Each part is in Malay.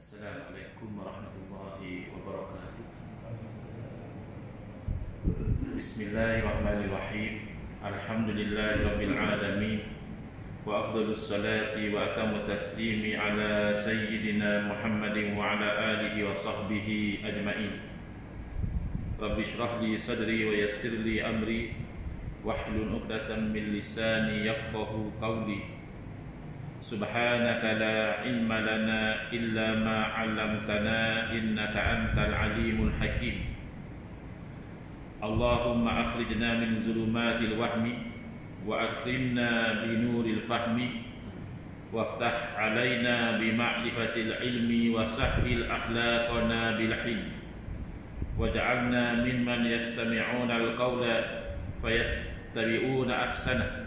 Assalamualaikum warahmatullahi wabarakatuh. Bismillahirrahmanirrahim. Alhamdulillahirabbil alamin. Wa afdhalus salati wa atamut taslimi ala sayyidina Muhammadin wa ala alihi wa sahbihi ajma'in. Rabbi shrah li sadri wa yassir li amri wahlul 'uqdatam min lisani yafqahu qawli. Subhanaka la ilma lana illa ma 'allamtana innaka antal alimul hakim. Allahumma akhrijna min zulumatil wahmi wa akrimna bi nuril fahmi waftah 'alaina bi ma'rifatil ilmi wa sahhil akhlaqana bil hilm waj'alna mimman yastami'una al-qawla fayattabi'una ahsanah.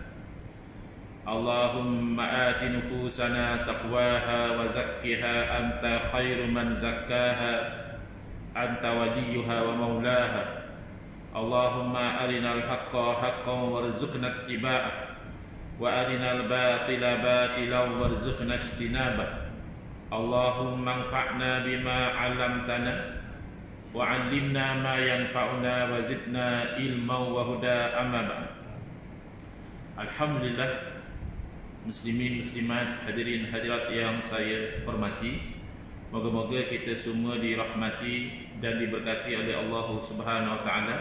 Allahumma ati nufusana taqwaha wa zakkiha anta khairu man zakkaha anta waliyuha wa maulaha. Allahumma arinal haqqa haqqan warzuqna ittiba'ah wa arinal batila batilan warzuqna ijtinabah. Allahumma anfa'na bima 'allamtana wa 'allimna ma yanfa'una wa zidna ilman wa huda amma ba'd. Alhamdulillah, muslimin muslimat, hadirin hadirat yang saya hormati, moga-moga kita semua dirahmati dan diberkati oleh Allah Subhanahu wa taala,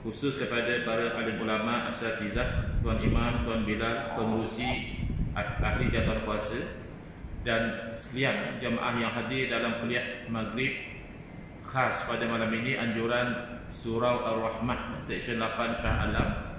khusus kepada para alim ulama, asatizah, tuan imam, tuan bilal, pengurusi, ahli jatuh kuasa, dan sekalian jemaah yang hadir dalam kuliah maghrib khas pada malam ini, anjuran surau Ar-Rahmah seksyen 8 Shah Alam,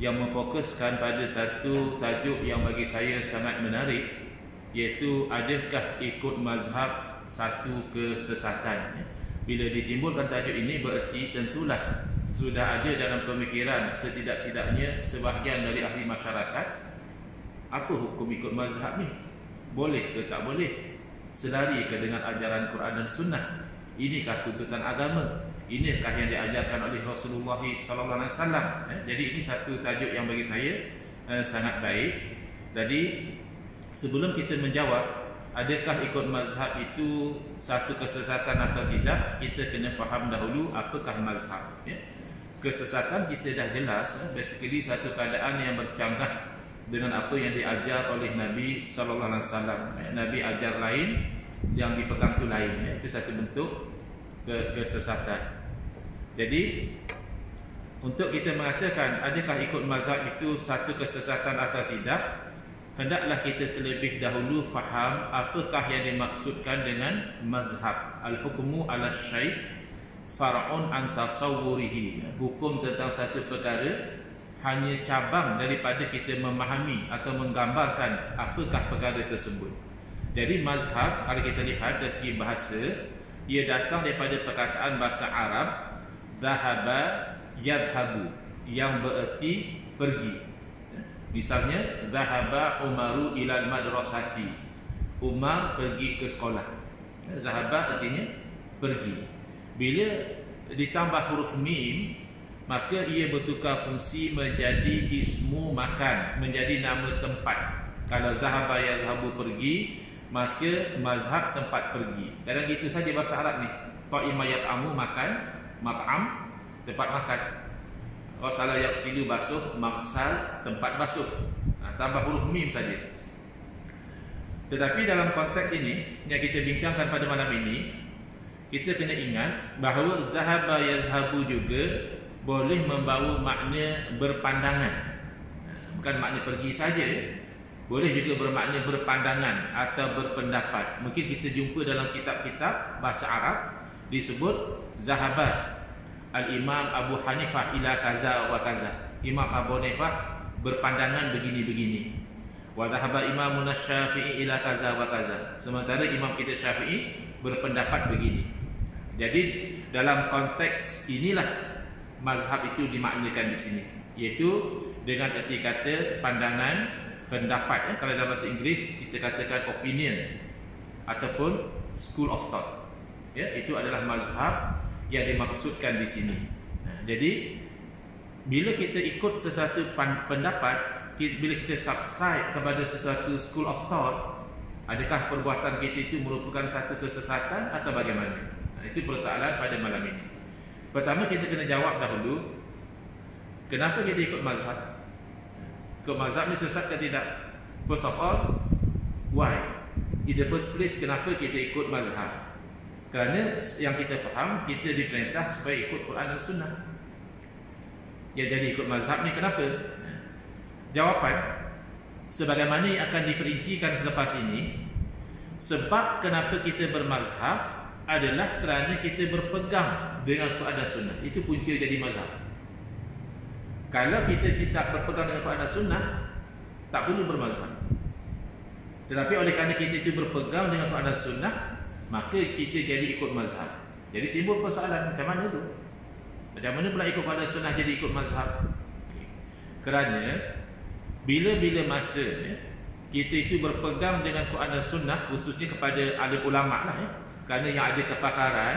yang memfokuskan pada satu tajuk yang bagi saya sangat menarik, iaitu adakah ikut mazhab satu kesesatan. Bila ditimbulkan tajuk ini, berarti tentulah sudah ada dalam pemikiran setidak-tidaknya sebahagian dari ahli masyarakat, apa hukum ikut mazhab ni? Boleh ke tak boleh? Selari ke dengan ajaran Quran dan Sunnah? Inikah tuntutan agama? Inikah yang diajarkan oleh Rasulullah sallallahu alaihi wasallam? Jadi ini satu tajuk yang bagi saya sangat baik. Jadi sebelum kita menjawab adakah ikut mazhab itu satu kesesatan atau tidak, kita kena faham dahulu apakah mazhab. Kesesatan kita dah jelas, basically satu keadaan yang bercanggah dengan apa yang diajar oleh Nabi sallallahu alaihi wasallam. Nabi ajar lain, yang dipegang tu lain. Itu satu bentuk kesesatan. Jadi untuk kita mengatakan adakah ikut mazhab itu satu kesesatan atau tidak, hendaklah kita terlebih dahulu faham apakah yang dimaksudkan dengan mazhab. Al-hukmu ala syai' far'un an tasawwurihi. Hukum tentang satu perkara hanya cabang daripada kita memahami atau menggambarkan apakah perkara tersebut. Jadi mazhab, kalau kita lihat dari segi bahasa, ia datang daripada perkataan bahasa Arab zahaba yadhhabu, yang bererti pergi. Misalnya zahaba Umaru ilal madrasati, Umar pergi ke sekolah. Zahaba artinya pergi. Bila ditambah huruf mim, maka ia bertukar fungsi menjadi ismu makan, menjadi nama tempat. Kalau zahaba yazhabu pergi, maka mazhab tempat pergi. Kadang gitu saja bahasa Arab ni. Ta'ima yat'amu makan, mat'am tempat makan. Ghasala yaghsilu basuh, maghsal tempat basuh. Tambah huruf mim saja. Tetapi dalam konteks ini yang kita bincangkan pada malam ini, kita kena ingat bahawa zahaba yazhabu juga boleh membawa makna berpandangan. Bukan makna pergi saja, boleh juga bermakna berpandangan atau berpendapat. Mungkin kita jumpa dalam kitab-kitab bahasa Arab disebut zahaba Al-Imam Abu Hanifah ila kaza wa kaza. Imam Abu Hanifah berpandangan begini-begini. Wa zahaba Imam Syafi'i ila kaza wa kaza. Sementara Imam kita Syafi'i berpendapat begini. Jadi dalam konteks inilah mazhab itu dimaknakan di sini, iaitu dengan erti kata pandangan, pendapat. Kalau dalam bahasa Inggeris kita katakan opinion ataupun school of thought. Itu adalah mazhab yang dimaksudkan di sini. Jadi bila kita ikut sesuatu pendapat, bila kita subscribe kepada sesuatu school of thought, Adakah perbuatan kita itu merupakan satu kesesatan atau bagaimana? Itu persoalan pada malam ini. Pertama kita kena jawab dahulu, kenapa kita ikut mazhab? Ikut mazhab ni sesat ke tidak? First of all, why? In the first place, kenapa kita ikut mazhab? Kerana yang kita faham, kita diperintah supaya ikut Quran dan Sunnah. Yang jadi ikut mazhab ni kenapa? Jawapan sebagaimana yang akan diperincikan selepas ini. Sebab kenapa kita bermazhab adalah kerana kita berpegang dengan Quran dan Sunnah. Itu punca jadi mazhab. Kalau kita tidak berpegang dengan Quran dan Sunnah, tak perlu bermazhab. Tetapi oleh kerana kita itu berpegang dengan Quran dan Sunnah, maka kita jadi ikut mazhab. Jadi timbul persoalan, macam mana tu? Macam mana pula ikut Quran dan Sunnah jadi ikut mazhab? Kerana bila-bila masa kita itu berpegang dengan Quran dan Sunnah, khususnya kepada alim ulama lah, kerana yang ada kepakaran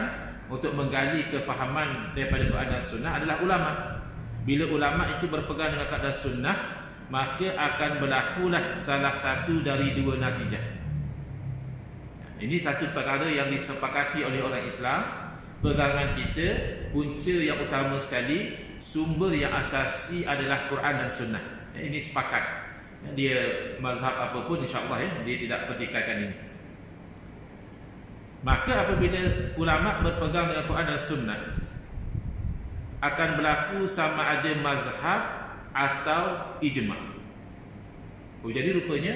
untuk menggali kefahaman daripada Quran dan Sunnah adalah ulama. Bila ulama itu berpegang dengan Quran dan Sunnah, maka akan berlakulah salah satu dari dua natijah. Ini satu perkara yang disepakati oleh orang Islam. Pegangan kita, punca yang utama sekali, sumber yang asasi adalah Quran dan Sunnah. Ini sepakat. Dia mazhab apapun, insyaAllah dia tidak pertikaikan ini. Maka apabila ulama berpegang dengan Quran dan Sunnah, akan berlaku sama ada mazhab atau ijma'. Jadi rupanya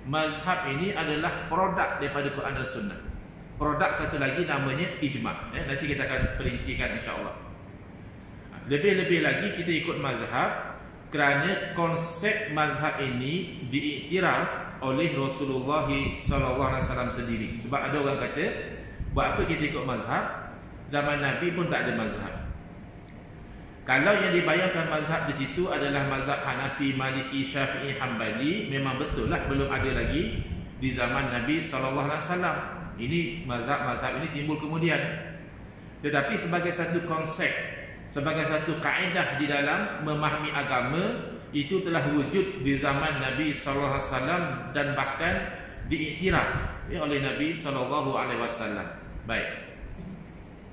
mazhab ini adalah produk daripada Quran dan Sunnah. Produk satu lagi namanya ijma'. Nanti kita akan perincikan insya-Allah. Lebih-lebih lagi kita ikut mazhab kerana konsep mazhab ini diiktiraf oleh Rasulullah SAW sendiri. Sebab ada orang kata, buat apa kita ikut mazhab? Zaman Nabi pun tak ada mazhab. Kalau yang dibayangkan mazhab di situ adalah mazhab Hanafi, Maliki, Syafi'i, Hambali, memang betul lah belum ada lagi di zaman Nabi SAW. Ini mazhab-mazhab ini timbul kemudian. Tetapi sebagai satu konsep, sebagai satu kaedah di dalam memahami agama, itu telah wujud di zaman Nabi SAW dan bahkan diiktiraf oleh Nabi SAW. Baik.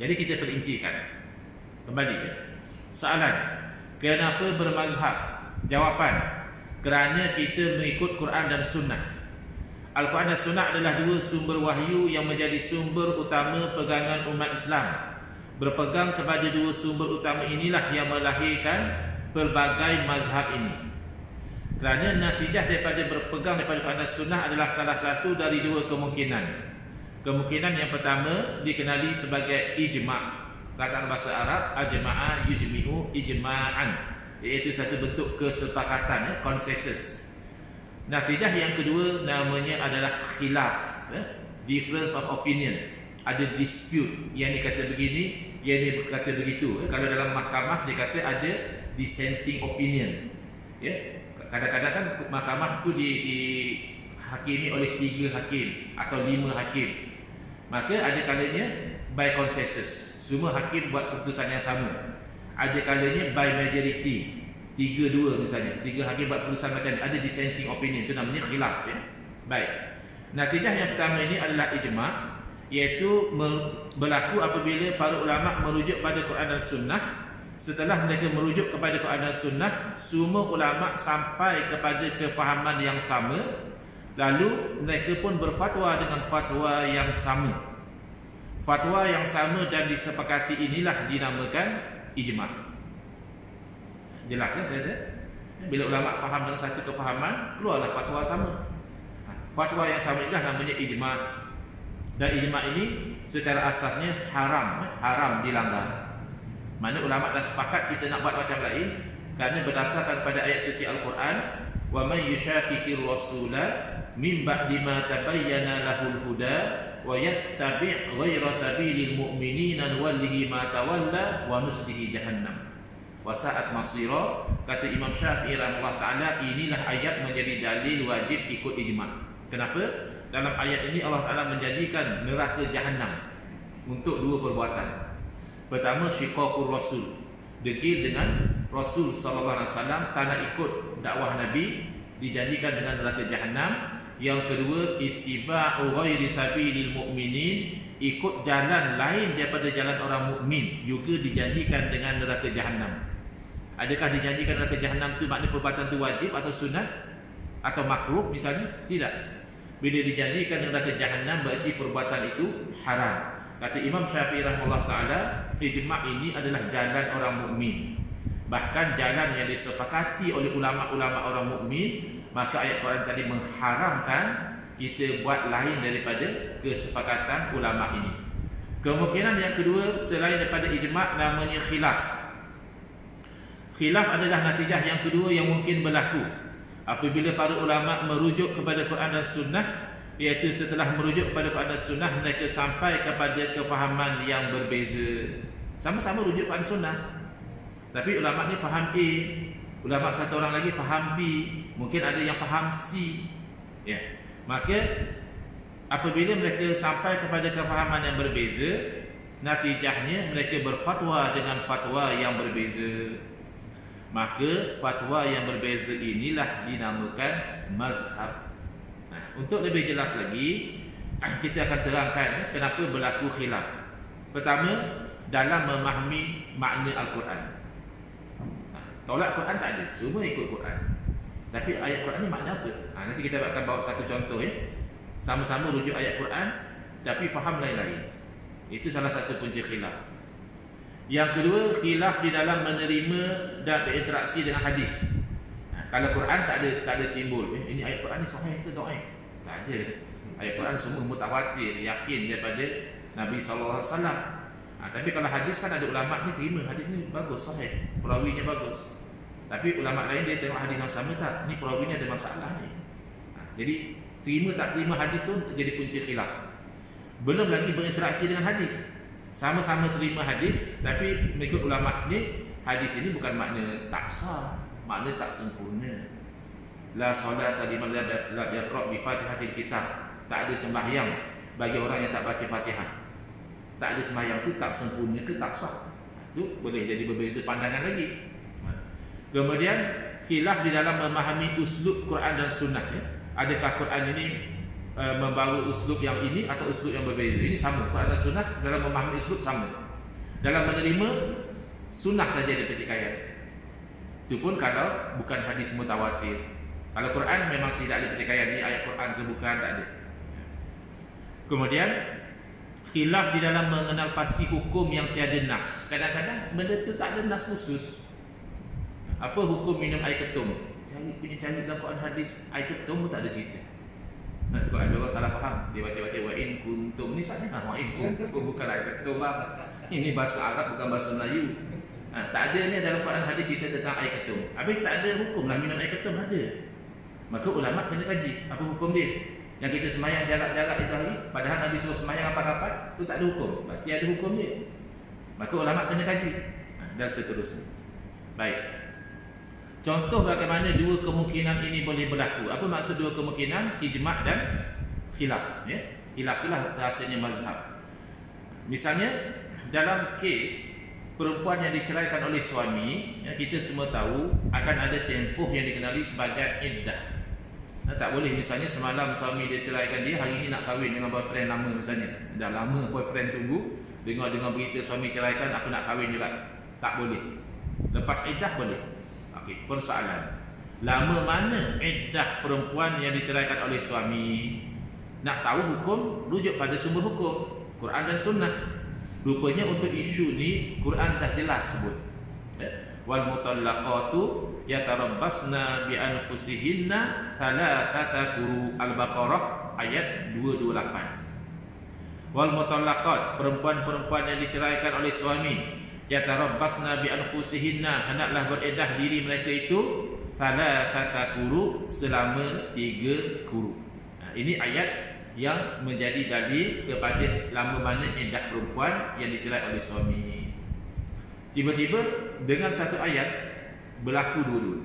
Jadi kita perincikan kembali. Soalan, kenapa bermazhab? Jawapan, kerana kita mengikut Quran dan Sunnah. Al-Quran dan Sunnah adalah dua sumber wahyu yang menjadi sumber utama pegangan umat Islam. Berpegang kepada dua sumber utama inilah yang melahirkan pelbagai mazhab ini. Kerana natijah daripada berpegang daripada Quran dan Sunnah adalah salah satu dari dua kemungkinan. Kemungkinan yang pertama dikenali sebagai ijma'. Kata bahasa Arab, ajma'a yujmi'u ijma'an, iaitu satu bentuk kesepakatan, konsensus. Natijah yang kedua namanya adalah khilaf, difference of opinion. Ada dispute, yang ni kata begini, yang ni kata begitu. Kalau dalam mahkamah dia kata ada dissenting opinion. Kadang-kadang kan mahkamah tu dihakimi oleh 3 hakim atau 5 hakim. Maka ada kalanya by consensus, semua hakim buat keputusan yang sama. Ada kalanya by majority, 3-2 misalnya, 3 hakim buat keputusan macam ni, ada dissenting opinion, itu namanya khilaf. Baik. Natijah yang pertama ini adalah ijma', iaitu berlaku apabila para ulama merujuk pada Quran dan Sunnah. Setelah mereka merujuk kepada Quran dan Sunnah, semua ulama sampai kepada kefahaman yang sama, lalu mereka pun berfatwa dengan fatwa yang sama. Fatwa yang sama dan disepakati inilah dinamakan ijma'. Jelas ya? Bila ulama faham dengan satu kefahaman, keluarlah fatwa sama. Fatwa yang sama inilah namanya ijma'. Dan ijma' ini secara asasnya haram dilanggar. Mana ulama dah sepakat kita nak buat macam lain, kerana berdasarkan pada ayat suci Al-Quran, wa may yushaqiqir rasula min ba'di ma tabayyana lahul huda wa yattabi' ghayra sabilil mu'minina nuwallihi ma tawalla wa nuslihi jahannam wa sa'at masira. Kata Imam Syafi'i rahimahullah taala, inilah ayat menjadi dalil wajib ikut ijma'. Kenapa? Dalam ayat ini Allah Taala menjadikan neraka jahannam untuk dua perbuatan. Pertama, syiqaqur rasul, degil dengan Rasul sallallahu alaihi wasallam, tak nak ikut dakwah Nabi, dijadikan dengan neraka jahannam. Yang kedua, ittiba'u ghairi sabilil mu'minin, ikut jalan lain daripada jalan orang mukmin juga dijanjikan dengan neraka jahanam. Adakah dijanjikan neraka jahanam tu makna perbuatan tu wajib atau sunat atau makruh misalnya? Tidak. Bila dijanjikan neraka jahanam berarti perbuatan itu haram. Kata Imam Syafi'i rahimahullah taala, ijma' ini adalah jalan orang mukmin. Bahkan jalan yang disepakati oleh ulama-ulama orang mukmin, maka ayat Quran tadi mengharamkan kita buat lain daripada kesepakatan ulama ini. Kemungkinan yang kedua selain daripada ijma' namanya khilaf. Khilaf adalah natijah yang kedua yang mungkin berlaku apabila para ulama merujuk kepada Quran dan Sunnah, iaitu setelah merujuk kepada Quran dan Sunnah mereka sampai kepada kefahaman yang berbeza. Sama-sama rujuk Quran dan Sunnah, tapi ulama ni faham A, ulama satu orang lagi faham B, mungkin ada yang faham C. Ya. Maka apabila mereka sampai kepada kefahaman yang berbeza, natijahnya mereka berfatwa dengan fatwa yang berbeza. Maka fatwa yang berbeza inilah dinamakan mazhab. Nah, untuk lebih jelas lagi, kita akan terangkan kenapa berlaku khilaf. Pertama, dalam memahami makna Al-Quran. Tolak Quran tak ada, semua ikut Quran. Tapi ayat Quran ni makna apa? Nanti kita akan bawa satu contoh ya. Sama-sama rujuk ayat Quran tapi faham lain-lain. Itu salah satu punca khilaf. Yang kedua, khilaf di dalam menerima dan berinteraksi dengan hadis. Kalau Quran tak ada timbul, ini ayat Quran ni sahih ke dhaif? Tak ada. Ayat Quran semua mutawatir, yakin daripada Nabi sallallahu alaihi wasallam. Tapi kalau hadis kan ada ulama ni terima hadis ni bagus, sahih, perawinya bagus. Tapi ulama lain dia tengok hadis yang sama, tak, ni perawinya ada masalah ni. Jadi terima tak terima hadis tu jadi punca khilaf. Belum lagi berinteraksi dengan hadis. Sama-sama terima hadis, tapi mengikut ulama ni hadis ini bukan makna tak sah, makna tak sempurna. La salata liman la yaqra bi Fatihatil Kitab. Tak ada sembahyang bagi orang yang tak baca Fatihah. Tak ada sembahyang tu tak sempurna ke tak sah. Itu boleh jadi berbeza pandangan lagi. Kemudian khilaf di dalam memahami uslub Quran dan Sunnah ya. Adakah Quran ini membawa uslub yang ini atau uslub yang berbeza? Ini sama, Quran dan Sunnah dalam memahami uslub sama. Dalam menerima sunnah saja ada pertikaian. Itu pun kalau bukan hadis mutawatir. Kalau Quran memang tidak ada pertikaian, ini ayat Quran ke bukan, tak ada. Kemudian khilaf di dalam mengenal pasti hukum yang tiada nas. Kadang-kadang benda tu tak ada nas khusus. Apa hukum minum air ketum? Cari dalam Quran hadis, air ketum pun tak ada cerita. Kalau ada orang salah faham, dia baca-baca wa in kuntum ni saja kan, wa in kuntum bukan air ketum bang. Ini bahasa Arab bukan bahasa Melayu. Tak ada ni dalam Quran hadis cerita tentang air ketum. Habis tak ada hukum lah minum air ketum, ada. Maka ulama kena kaji apa hukum dia. Yang kita semayang jarak-jarak itu hari, padahal Nabi suruh semayang apa-apa, itu tak ada hukum. Pasti ada hukum dia. Maka ulama kena kaji dan seterusnya. Baik. Contoh bagaimana dua kemungkinan ini boleh berlaku. Apa maksud dua kemungkinan? Ijma' dan khilaf ya. Khilaf itulah rahsianya mazhab. Misalnya dalam kes perempuan yang diceraikan oleh suami, ya, kita semua tahu akan ada tempoh yang dikenali sebagai iddah. Tak boleh misalnya semalam suami dia ceraikan dia, hari ini nak kahwin dengan boyfriend lama misalnya. Dah lama boyfriend tunggu, dengar berita suami ceraikan, aku nak kahwin juga. Tak boleh. Lepas iddah boleh. Okey, persoalan. Lama mana iddah perempuan yang diceraikan oleh suami? Nak tahu hukum, rujuk pada sumber hukum, Quran dan Sunnah. Rupanya untuk isu ni Quran dah jelas sebut. Wal mutallaqatu yatarabbasna bi anfusihinna thalathata quru. Al-Baqarah ayat 228. Wal mutallaqat, perempuan-perempuan yang diceraikan oleh suami, yatarabbasna bi anfusihinna, hendaklah beredah diri mereka itu thalathata quru, selama 3 quru. Ini ayat yang menjadi dalil kepada lama mana iddah perempuan yang dicerai oleh suami. Tiba-tiba dengan satu ayat berlaku dua-dua.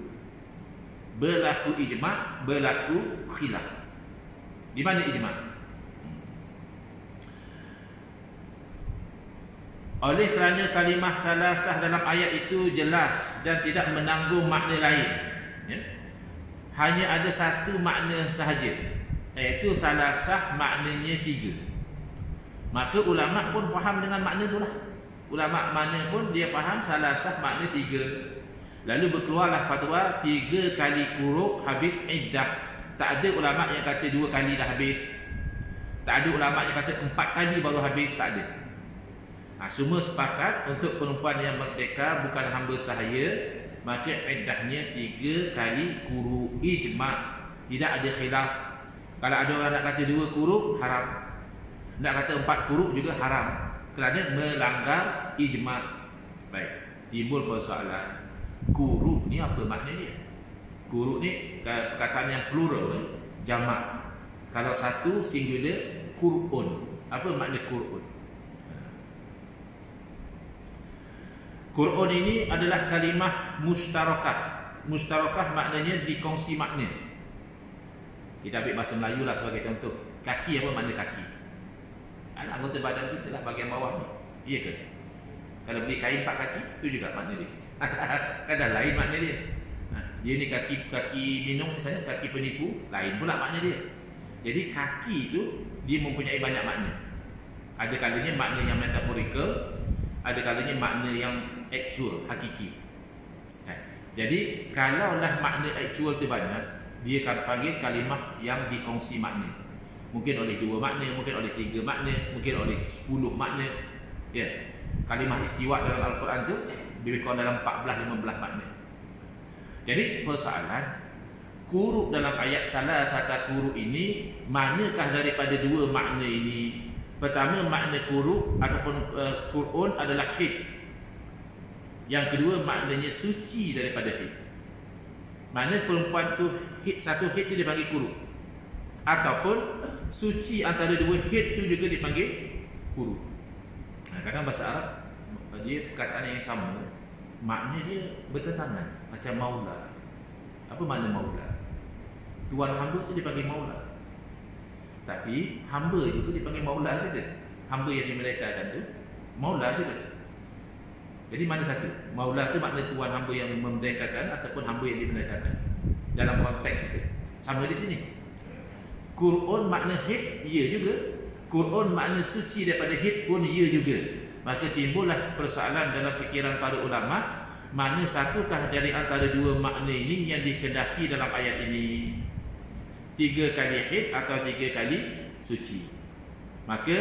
Berlaku ijma', berlaku khilaf. Di mana ijma'? Oleh kerana kalimah salasah dalam ayat itu jelas dan tidak menanggung makna lain ya? Hanya ada satu makna sahaja. iaitu salasah maknanya 3. Maka ulama pun faham dengan makna itulah. Ulama mana pun dia faham salasah makna 3. Lalu berkeluarlah fatwa 3 kali kuruk habis iddah. Tak ada ulama yang kata 2 kali dah habis. Tak ada ulama yang kata 4 kali baru habis, tak ada. Semua sepakat untuk perempuan yang merdeka bukan hamba sahaya, maka iddahnya 3 kali kuruk, ijma'. Tidak ada khilaf. Kalau ada orang nak kata 2 kuruk, haram. Nak kata 4 kuruk juga haram, kerana melanggar ijma'. Baik, timbul persoalan, kuruk ni apa makna dia? Kuruk ni perkataan yang plural, jamak. Kalau satu singular, kur'un. Apa makna kur'un? Kur'un ini adalah kalimah mustarakah. Mustarakah maknanya dikongsi makna. Kita ambil bahasa Melayu lah sebagai contoh. Kaki, apa makna kaki? Anggota badan kita lah, bahagian bawah ni. Iya ke? Kalau beli kain 4 kaki, itu juga makna dia. Kadang lain makna dia. Dia ni kaki minum misalnya, kaki penipu, lain pula makna dia. Jadi kaki itu dia mempunyai banyak makna. Ada kalanya makna yang metaforikal, ada kalanya makna yang actual, hakiki. Jadi kalaulah makna actual tu banyak, dia akan panggil kalimah yang dikongsi makna. Mungkin oleh 2 makna, mungkin oleh 3 makna, mungkin oleh 10 makna. Ya. Kalimah istiwa dalam Al-Quran tu lebih kurang dalam 14-15 makna. Jadi persoalan kuruk dalam ayat salah kata kuruk ini, manakah daripada 2 makna ini? Pertama, makna kuruk ataupun Qur'an adalah hid. Yang kedua, maknanya suci daripada hid. Mana perempuan tu hid, satu hid tu dipanggil kuruk, ataupun suci antara 2 hid tu juga dipanggil kuruk. Kadang bahasa Arab dia perkataan yang sama, makna dia bertentangan. Macam maula. Apa makna maula? Tuan hamba tu dipanggil maula. Tapi hamba juga dipanggil maula juga. Hamba yang dimerdekakan tu maula juga. Jadi mana satu? Maula tu makna tuan hamba yang memerdekakan ataupun hamba yang dimerdekakan. Dalam konteks itu sama di sini. Qur'an makna hid, ya juga. Qur'an makna suci daripada hid pun ya juga. Maka timbullah persoalan dalam fikiran para ulama, mana satukah dari antara 2 makna ini yang dikehendaki dalam ayat ini? 3 kali hid atau 3 kali suci? Maka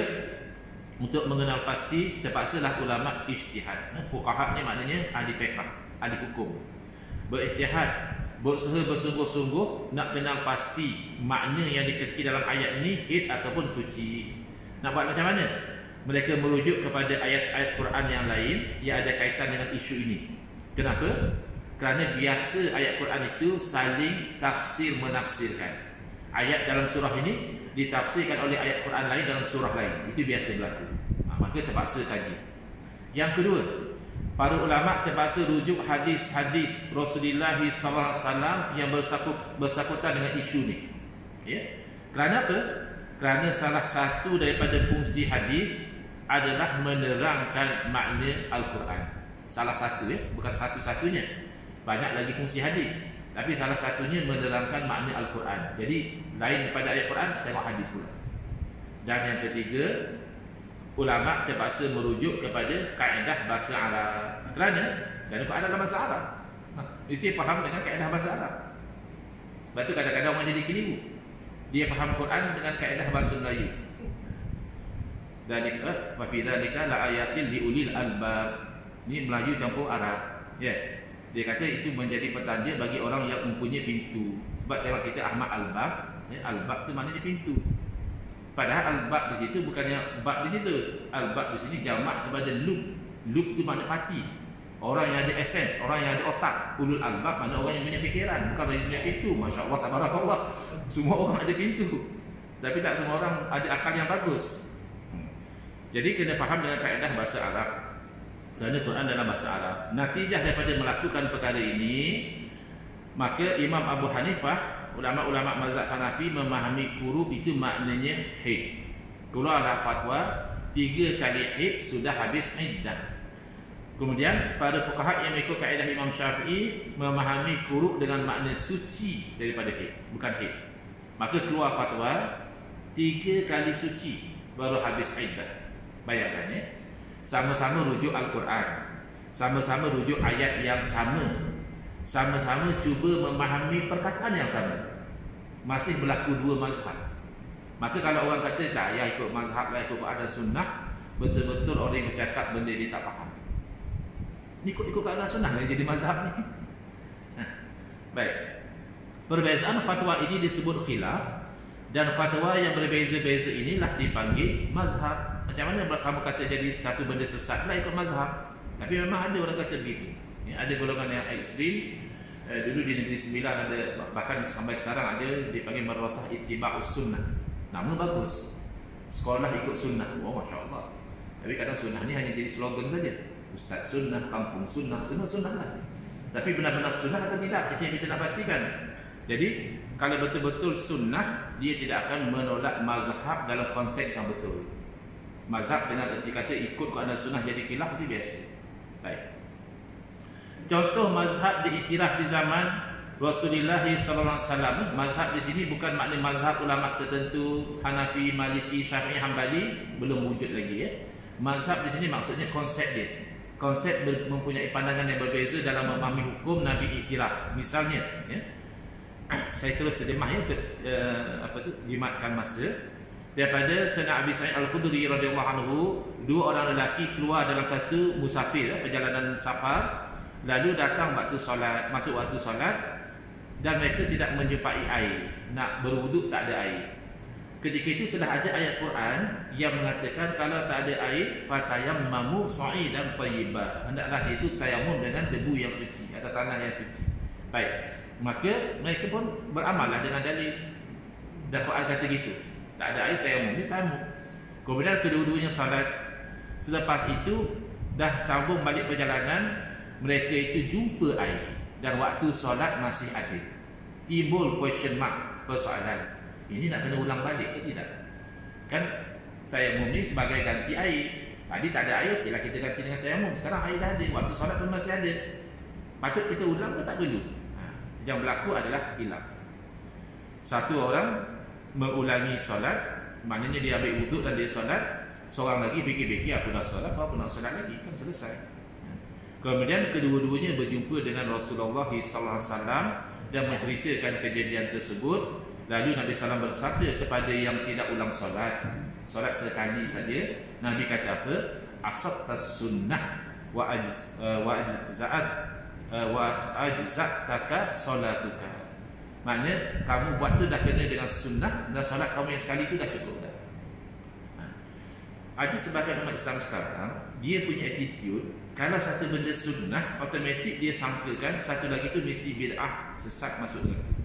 untuk mengenal pasti, terpaksalah ulama ijtihad. Fuqaha ni maknanya ahli fiqh, ahli hukum, berijtihad, berusaha bersungguh-sungguh nak kenal pasti makna yang dikehendaki dalam ayat ini, hid ataupun suci. Nak buat macam mana? Mereka merujuk kepada ayat-ayat Quran yang lain yang ada kaitan dengan isu ini. Kenapa? Kerana biasa ayat Quran itu saling tafsir menafsirkan. Ayat dalam surah ini ditafsirkan oleh ayat Quran lain dalam surah lain. Itu biasa berlaku. Maka terpaksa kaji. Yang kedua, para ulama terpaksa rujuk hadis-hadis Rasulullah SAW yang bersangkutan dengan isu ni. Ya. Kerana apa? Kerana salah satu daripada fungsi hadis adalah menerangkan makna Al-Quran. Salah satu, ya, bukan satu-satunya. Banyak lagi fungsi hadis, tapi salah satunya menerangkan makna Al-Quran. Jadi lain daripada ayat Quran, tengok hadis pula. Dan yang ketiga, ulama terpaksa merujuk kepada kaedah bahasa Arab. Kerana Quran dalam bahasa Arab, mesti faham dengan kaedah bahasa Arab. Sebab tu kadang-kadang orang jadi keliru. Dia faham Quran dengan kaedah bahasa Melayu. Dalika wa fi dzalika la ayatin li ulil albab. Ini Melayu campur Arab. Ya. Dia kata itu menjadi petanda bagi orang yang mempunyai pintu. Sebab tengok kita Ahmad Al-Bab, ya, Al-Bab tu maknanya pintu. Padahal Al-Bab di situ bukannya bab di situ. Al-Bab di sini jamak kepada lub. Lub tu makna parti. Orang yang ada essence, orang yang ada otak. Ulul albab makna orang yang punya fikiran, bukan yang punya pintu. Masya-Allah, tabarakallah. Semua orang ada pintu, tapi tak semua orang ada akal yang bagus. Jadi kena faham dengan kaedah bahasa Arab. Kerana Quran dalam bahasa Arab. Natijah daripada melakukan perkara ini, maka Imam Abu Hanifah, ulama-ulama mazhab Hanafi memahami kuruk itu maknanya haid. Keluarlah fatwa 3 kali haid sudah habis iddah. Kemudian pada fuqaha yang mengikut kaedah Imam Syafi'i memahami kuruk dengan makna suci daripada haid, bukan haid. Maka keluar fatwa 3 kali suci baru habis iddah. Bayangkan ya. Sama-sama rujuk Al-Quran, sama-sama rujuk ayat yang sama-sama cuba memahami perkataan yang sama, masih berlaku 2 mazhab. Maka kalau orang kata tak payah ikut mazhab lah, ikut ada sunnah, betul-betul orang yang bercakap benda dia tak faham. Ikut-ikut keadaan sunnah yang jadi mazhab ni. Baik. Perbezaan fatwa ini disebut khilaf, dan fatwa yang berbeza-beza inilah dipanggil mazhab. Macam mana kamu kata jadi satu benda sesat lah ikut mazhab? Tapi memang ada orang kata begitu. Ya, ada golongan yang ekstrim. Dulu di Negeri Sembilan ada, bahkan sampai sekarang ada dipanggil Madrasah Ittiba'us Sunnah. Nama bagus. Sekolah ikut sunnah. Oh, Masya Allah. Tapi kadang sunnah ni hanya jadi slogan saja. Ustaz sunnah, kampung sunnah, semua sunnah lah. Tapi benar-benar sunnah atau tidak, itu yang kita nak pastikan. Jadi kalau betul-betul sunnah, dia tidak akan menolak mazhab dalam konteks yang betul. Mazhab dengan arti kata ikut keadaan sunnah jadi khilaf, itu biasa. Baik. Contoh mazhab diiktiraf di zaman Rasulullah SAW. Mazhab di sini bukan makna mazhab ulama tertentu, Hanafi, Maliki, Syafi'i, Hambali, belum wujud lagi ya. Mazhab di sini maksudnya konsep dia. Konsep mempunyai pandangan yang berbeza dalam memahami hukum Nabi iktiraf. Misalnya ya, saya terus terjemah ya untuk jimatkan masa. Daripada Sayyidina Abi Sa'id Al-Khudri radhiyallahu anhu, 2 orang lelaki keluar dalam satu musafir, perjalanan safar, lalu datang waktu solat, masuk waktu solat, dan mereka tidak menjumpai air. Nak berwuduk tak ada air. Ketika itu telah ada ayat Quran yang mengatakan kalau tak ada air, fatayammamu sa'idan thayyiban. Hendaklah itu tayamum dengan debu yang suci atau tanah yang suci. Baik. Maka mereka pun beramallah dengan dalil. Dan Quran kata gitu. Tak ada air, tayamum, dia tayamum. Kemudian kedua-duanya salat. Selepas itu dah sambung balik perjalanan, mereka itu jumpa air dan waktu solat masih ada. Timbul question mark, persoalan. Ini nak kena ulang balik ke tidak? Kan tayamum ni sebagai ganti air. Tadi tak ada air, okeylah kita ganti dengan tayamum. Sekarang air dah ada, waktu solat pun masih ada. Patut kita ulang ke tak perlu? Yang berlaku adalah hilaf. Satu orang mengulangi solat, maknanya dia ambil wuduk dan dia solat. Seorang lagi fikir-fikir aku dah solat, apa nak solat lagi, kan selesai. Kemudian kedua-duanya berjumpa dengan Rasulullah SAW dan menceritakan kejadian tersebut. Lalu Nabi SAW bersabda kepada yang tidak ulang solat sekali saja. Nabi kata apa? Asabtas sunnah wa ajza'taka solatuka. Maknanya kamu buat tu dah kena dengan sunnah, dan solat kamu yang sekali tu dah cukup dah. Ada sebahagian umat Islam sekarang, dia punya attitude, kalau satu benda sunnah, automatik dia sangkakan satu lagi tu mesti bid'ah, sesat masuk neraka.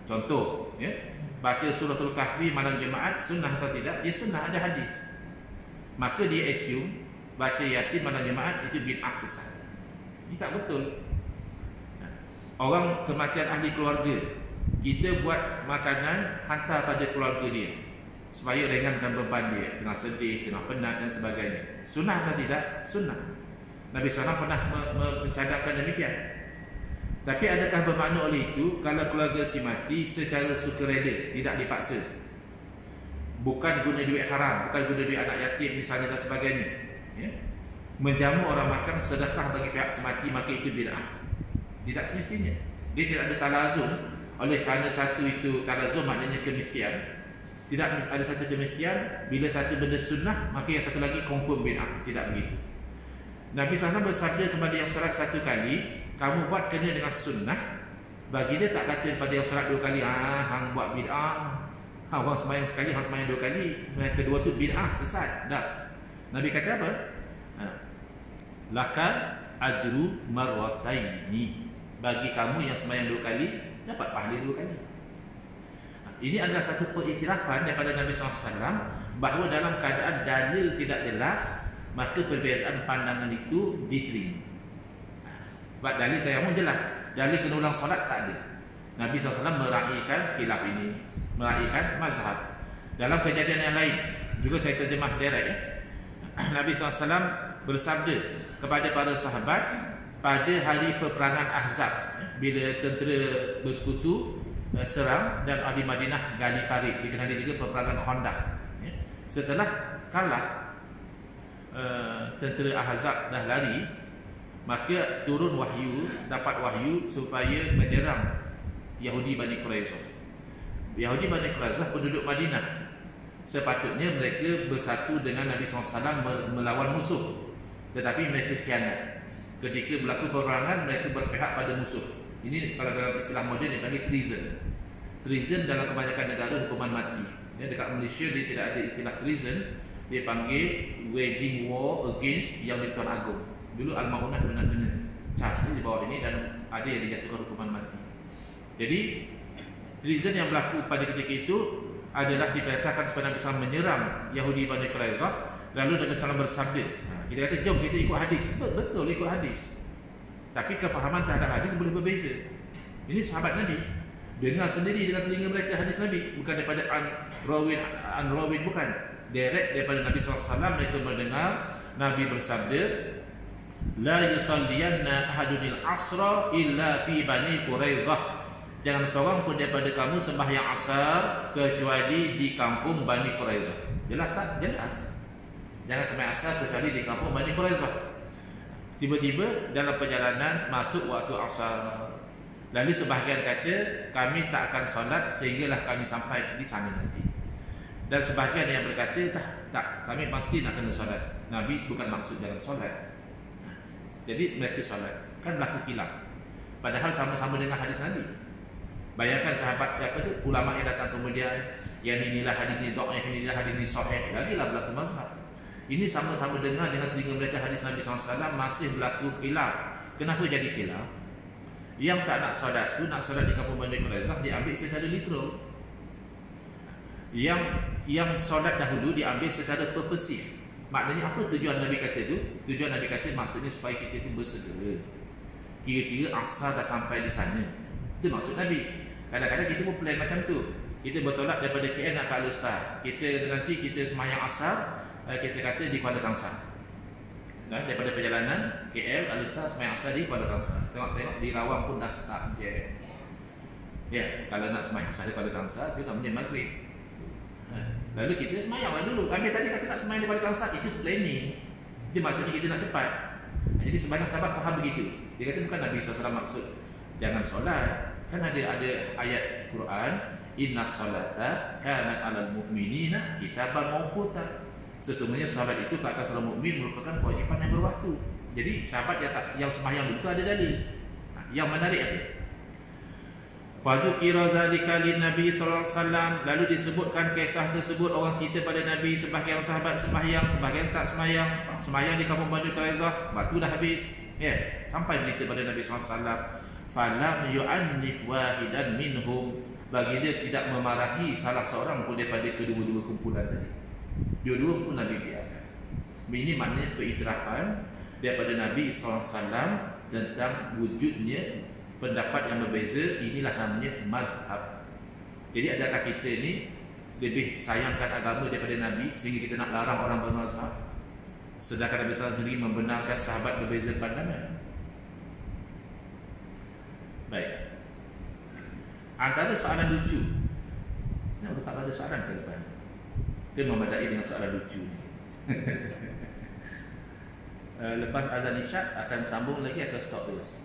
Contoh ya, baca suratul kahfi malam Jumaat sunnah atau tidak? Dia sunnah, ada hadis. Maka dia assume baca Yasin malam Jumaat itu bid'ah, sesat. Ini tak betul. Orang kematian ahli keluarga, kita buat makanan hantar pada keluarga dia supaya ringankan beban dia, tengah sedih, tengah penat dan sebagainya. Sunnah atau tidak? Sunnah. Nabi SAW pernah mencadangkan demikian. Tapi adakah bermakna oleh itu kalau keluarga si mati secara sukarela, tidak dipaksa, bukan guna duit haram, bukan guna duit anak yatim misalnya dan sebagainya ya? Menjamu orang makan sedekah bagi pihak semati, maka itu bid'ah? Tidak semestinya. Dia tidak ada talazum. Oleh kerana satu itu talazum maknanya kemestian. Tidak ada satu kemestian. Bila satu benda sunnah, maka yang satu lagi confirm bid'ah. Tidak begitu. Nabi SAW bersabda kepada yang solat satu kali, kamu buat kena dengan sunnah. Bagi dia tak kata kepada yang solat 2 kali, hang buat bid'ah. Orang sembahyang sekali, hang sembahyang 2 kali. Yang kedua tu bid'ah, sesat. Tak. Nabi kata apa? Laka ajru marwataini. Bagi kamu yang sembahyang 2 kali, dapat pahala 2 kali. Ini adalah satu pengiktirafan daripada Nabi SAW bahawa dalam keadaan dalil tidak jelas, maka perbezaan pandangan itu diterima. Sebab dalil tayamum jelas, dalil kena ulang solat tak ada. Nabi SAW meraihkan khilaf ini, meraihkan mazhab. Dalam kejadian yang lain juga saya terjemah direct ya. Nabi SAW bersabda kepada para sahabat pada hari peperangan Ahzab, bila tentera bersekutu serang dan ahli Madinah Ghani Parit, dikenali juga peperangan Khandaq. Ya. Setelah kalah tentera Ahzab dah lari, maka turun wahyu, dapat wahyu supaya menyerang Yahudi Bani Quraizah. Yahudi Bani Quraizah penduduk Madinah, sepatutnya mereka bersatu dengan Nabi SAW melawan musuh, tetapi mereka khianat. Ketika berlaku peperangan, mereka berpihak pada musuh. Ini kalau dalam istilah moden dipanggil treason. Treason dalam kebanyakan negara hukuman mati. Ya, dekat Malaysia dia tidak ada istilah treason, dia panggil waging war against Yang di-Tuan Agong. Dulu Al-Ma'unah benar-benar cas di bawah ini dan ada yang dijatuhkan hukuman mati. Jadi treason yang berlaku pada ketika itu adalah diperintahkan supaya Nabi SAW menyerang Yahudi Bani Quraizah. Lalu Nabi SAW bersabda, kita kata jom kita ikut hadis. Betul ikut hadis, tapi kefahaman terhadap hadis boleh berbeza. Ini sahabat Nabi dengar sendiri dengan telinga mereka hadis Nabi, bukan daripada An-Rawin, bukan direct daripada Nabi SAW. Mereka mendengar Nabi bersabda, la yusalliyanna ahadunil asra illa fi Bani Quraizah. Jangan seorang pun daripada kamu sembahyang asar kecuali di kampung Bani Quraizah. Jelas tak? Jelas. Jangan sembahyang asar kecuali di kampung Bani Quraizah. Tiba-tiba dalam perjalanan masuk waktu asar, lalu sebahagian kata kami tak akan solat sehinggalah kami sampai di sana nanti. Dan sebahagian yang berkata tak, kami pasti nak kena solat. Nabi bukan maksud jangan solat. Jadi mereka solat. Kan berlaku khilaf, padahal sama-sama dengan hadis Nabi. Bayangkan sahabat ulama yang datang kemudian, yang inilah hadis ni dhaif, inilah hadis ni sahih, lagilah berlaku mazhab. Ini sama-sama dengar dengan telinga mereka hadis Nabi SAW, masih berlaku khilaf. Kenapa jadi khilaf? Yang tak nak solat tu, nak solat di kampung Bani Quraizah, diambil secara literal. Yang solat dahulu diambil secara purposive. Maknanya apa tujuan Nabi kata tu? Tujuan Nabi kata maksudnya supaya kita tu bersegera. Kira-kira asar dah sampai di sana. Itu maksud Nabi. Kadang-kadang kita pun plan macam tu. Kita bertolak daripada KL nak ke Al-Ustaz. Nanti kita semayang asar, kita kata di Kuala Kangsar. Daripada perjalanan KL Al-Ustaz semayang asar di Kuala Kangsar. Tengok di Rawang pun dah start je. Ya, kalau nak semayang asar di Kuala Kangsar, dia nak menjadi maghrib. Lalu kita semayang lah dulu. Kami tadi kata nak semayang di Kuala Kangsar, itu planning. Itu maksudnya kita nak cepat. Jadi sebanyak sahabat faham begitu. Dia kata bukan Nabi SAW maksud jangan solat. Kan ada ayat Quran, inna salata kanat 'alal mu'minina kitaban mawquta. Sesungguhnya salat itu ke atas orang mukmin merupakan kewajipan yang berwaktu. Jadi sahabat yang sembahyang itu ada dalil. Yang menarik apa? Fadzukira zalika lin Nabi sallallahu alaihi wasallam, lalu disebutkan kisah tersebut, orang cerita pada Nabi, sebahagian sahabat sembahyang, sebahagian tak sembahyang. Sembahyang di kampung Bani Quraizah, waktu dah habis. Ya, sampai berita pada Nabi sallallahu alaihi wasallam. Falam yu'annif wahidan minhum, bagi dia tidak memarahi salah seorang pun daripada kedua-dua kumpulan tadi. Dua-dua pun Nabi biarkan. Ini maknanya periktirafan daripada Nabi SAW tentang wujudnya pendapat yang berbeza. Inilah namanya madhab. Jadi adakah kita ni lebih sayangkan agama daripada Nabi sehingga kita nak larang orang bermazhab, sedangkan Nabi SAW sendiri membenarkan sahabat berbeza pandangan? Baik. Antara soalan lucu, nak buka pada soalan ke depan? Kita memadai dengan soalan lucu ni. Lepas azan isyak akan sambung lagi atau stop terus?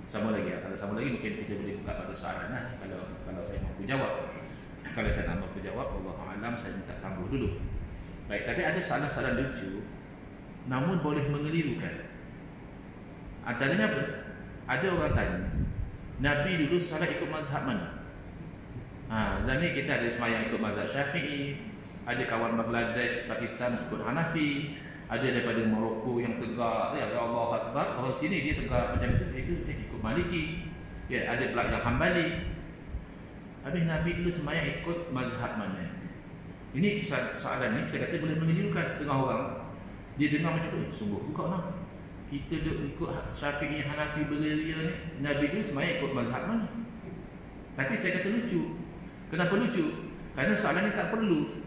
Sambung lagi. Kalau sambung lagi mungkin kita boleh buka pada soalan lah. Kalau saya mampu jawab. Kalau saya tak mampu jawab, Allahu'alam, saya minta tangguh dulu. Baik, tapi ada soalan-soalan lucu namun boleh mengelirukan. Antaranya apa? Ada orang tanya, Nabi dulu solat ikut mazhab mana? Dan ni kita ada semayang ikut mazhab Syafi'i, ada kawan Bangladesh, Pakistan ikut Hanafi, ada daripada Morocco yang tegak, ya Allah Akbar, orang sini dia tegak macam itu ikut Maliki. Ya, ada pula yang Hambali. Habis Nabi dulu semayang ikut mazhab mana? Ini soalan ni saya kata boleh mengelirukan setengah orang. Dia dengar macam tu, sungguh buka nak. Kita duk ikut Syafi'i, Hanafi, beria ni, Nabi dulu semayang ikut mazhab mana? Tapi saya kata lucu. Kenapa lucu? Kerana soalan ni tak perlu.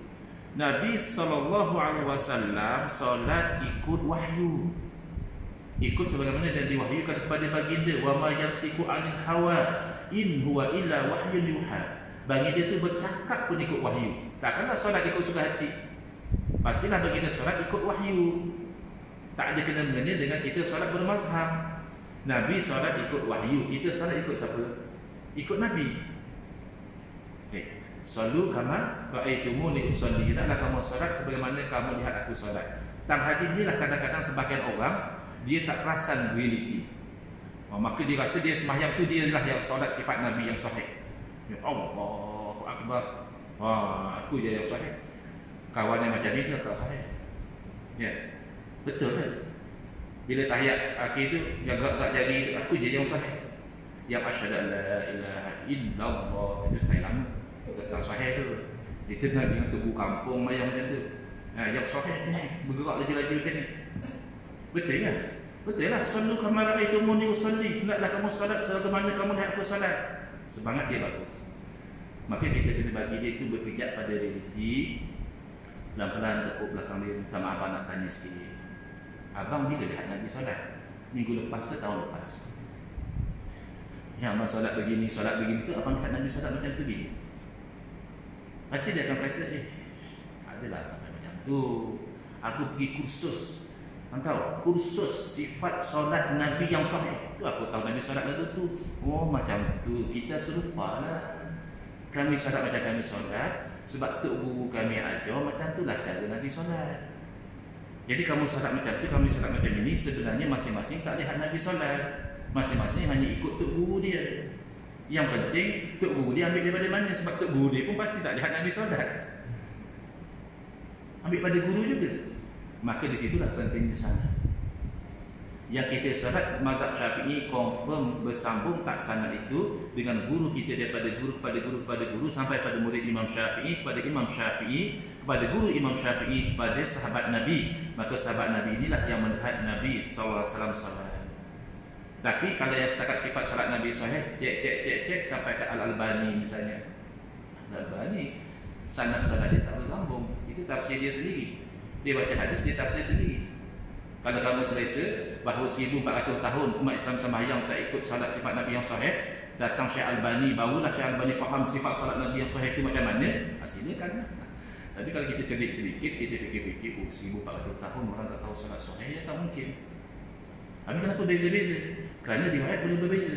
Nabi SAW solat ikut wahyu, ikut sebagaimana yang diwahyukan kepada baginda. Wa ma yantiqu 'anil hawa in huwa illa wahyun yuha. Bagi dia tu bercakap pun ikut wahyu. Takkanlah solat ikut suka hati. Pastilah bagi dia solat ikut wahyu. Tak ada kena-mengena dengan kita solat bermazhab. Nabi solat ikut wahyu, kita solat ikut siapa? Ikut Nabi. Sallu kama ra'aitumuni usolli. Hendaklah kamu solat sebagaimana kamu lihat aku solat. Tang hadis ni lah kadang-kadang sebahagian orang dia tak perasan realiti. Maka dia rasa dia sembahyang tu dia lah yang solat sifat Nabi yang sahih. Ya Allahu Akbar. Aku je yang sahih. Kawan yang macam ni dia tak sahih. Ya. Betul kan? Bila tahiyat akhir tu gagak-gagak jari, aku je yang sahih. Yang asyhadu an la ilaha illallah, itu style lama. Tak sahih tu. Kita nak dengan tubuh kampung mayang macam tu. Yang sahih tu bergerak laju-laju macam ni. Betul kan? Betul lah. Sallu kama ra'aitumuni usolli. Hendaklah kamu solat sebagaimana kamu lihat aku solat. Semangat dia bagus. Maka kita kena bagi dia itu berpijak pada realiti. Pelan-pelan tepuk belakang dia. Minta maaf abang nak tanya sikit. Abang bila lihat Nabi solat? Minggu lepas ke tahun lepas? Yang abang solat begini tu, abang lihat Nabi solat macam tu bila? Pasti dia akan kata, tak adalah sampai macam tu. Aku pergi kursus. Abang tahu? Kursus sifat solat Nabi yang sahih. Tu aku tahu Nabi solat lagu tu. Oh macam tu. Kita serupa lah. Kami solat macam kami solat. Sebab tok guru kami ajar macam tu lah cara Nabi solat. Jadi kamu solat macam tu, kami solat macam ini. Sebenarnya masing-masing tak lihat Nabi solat. Masing-masing hanya ikut tok guru dia. Yang penting tok guru dia ambil daripada mana? Sebab tok guru dia pun pasti tak lihat Nabi solat. Ambil pada guru juga. Maka di situlah pentingnya sanad. Yang kita solat mazhab Syafi'i confirm bersambung tak sanad itu dengan guru kita daripada guru kepada guru kepada guru sampai pada murid Imam Syafi'i kepada Imam Syafi'i kepada guru Imam Syafi'i kepada sahabat Nabi. Maka sahabat Nabi inilah yang melihat Nabi SAW solat. Tapi kalau yang setakat sifat solat Nabi sahih, cek sampai ke Al-Albani misalnya. Al-Albani sanad solat dia tak bersambung. Itu tafsir dia sendiri. Dia baca hadis, dia tafsir sendiri. Kalau kamu selesa bahawa 1400 tahun umat Islam sembahyang tak ikut solat sifat Nabi yang sahih, datang Syekh Albani, barulah Syekh Albani faham sifat solat Nabi yang sahih itu macam mana, silakan. Tapi kalau kita cerdik sedikit, kita fikir-fikir 1400 tahun orang tak tahu solat sahih, ya tak mungkin. Tapi kenapa beza-beza? Kerana riwayat boleh berbeza.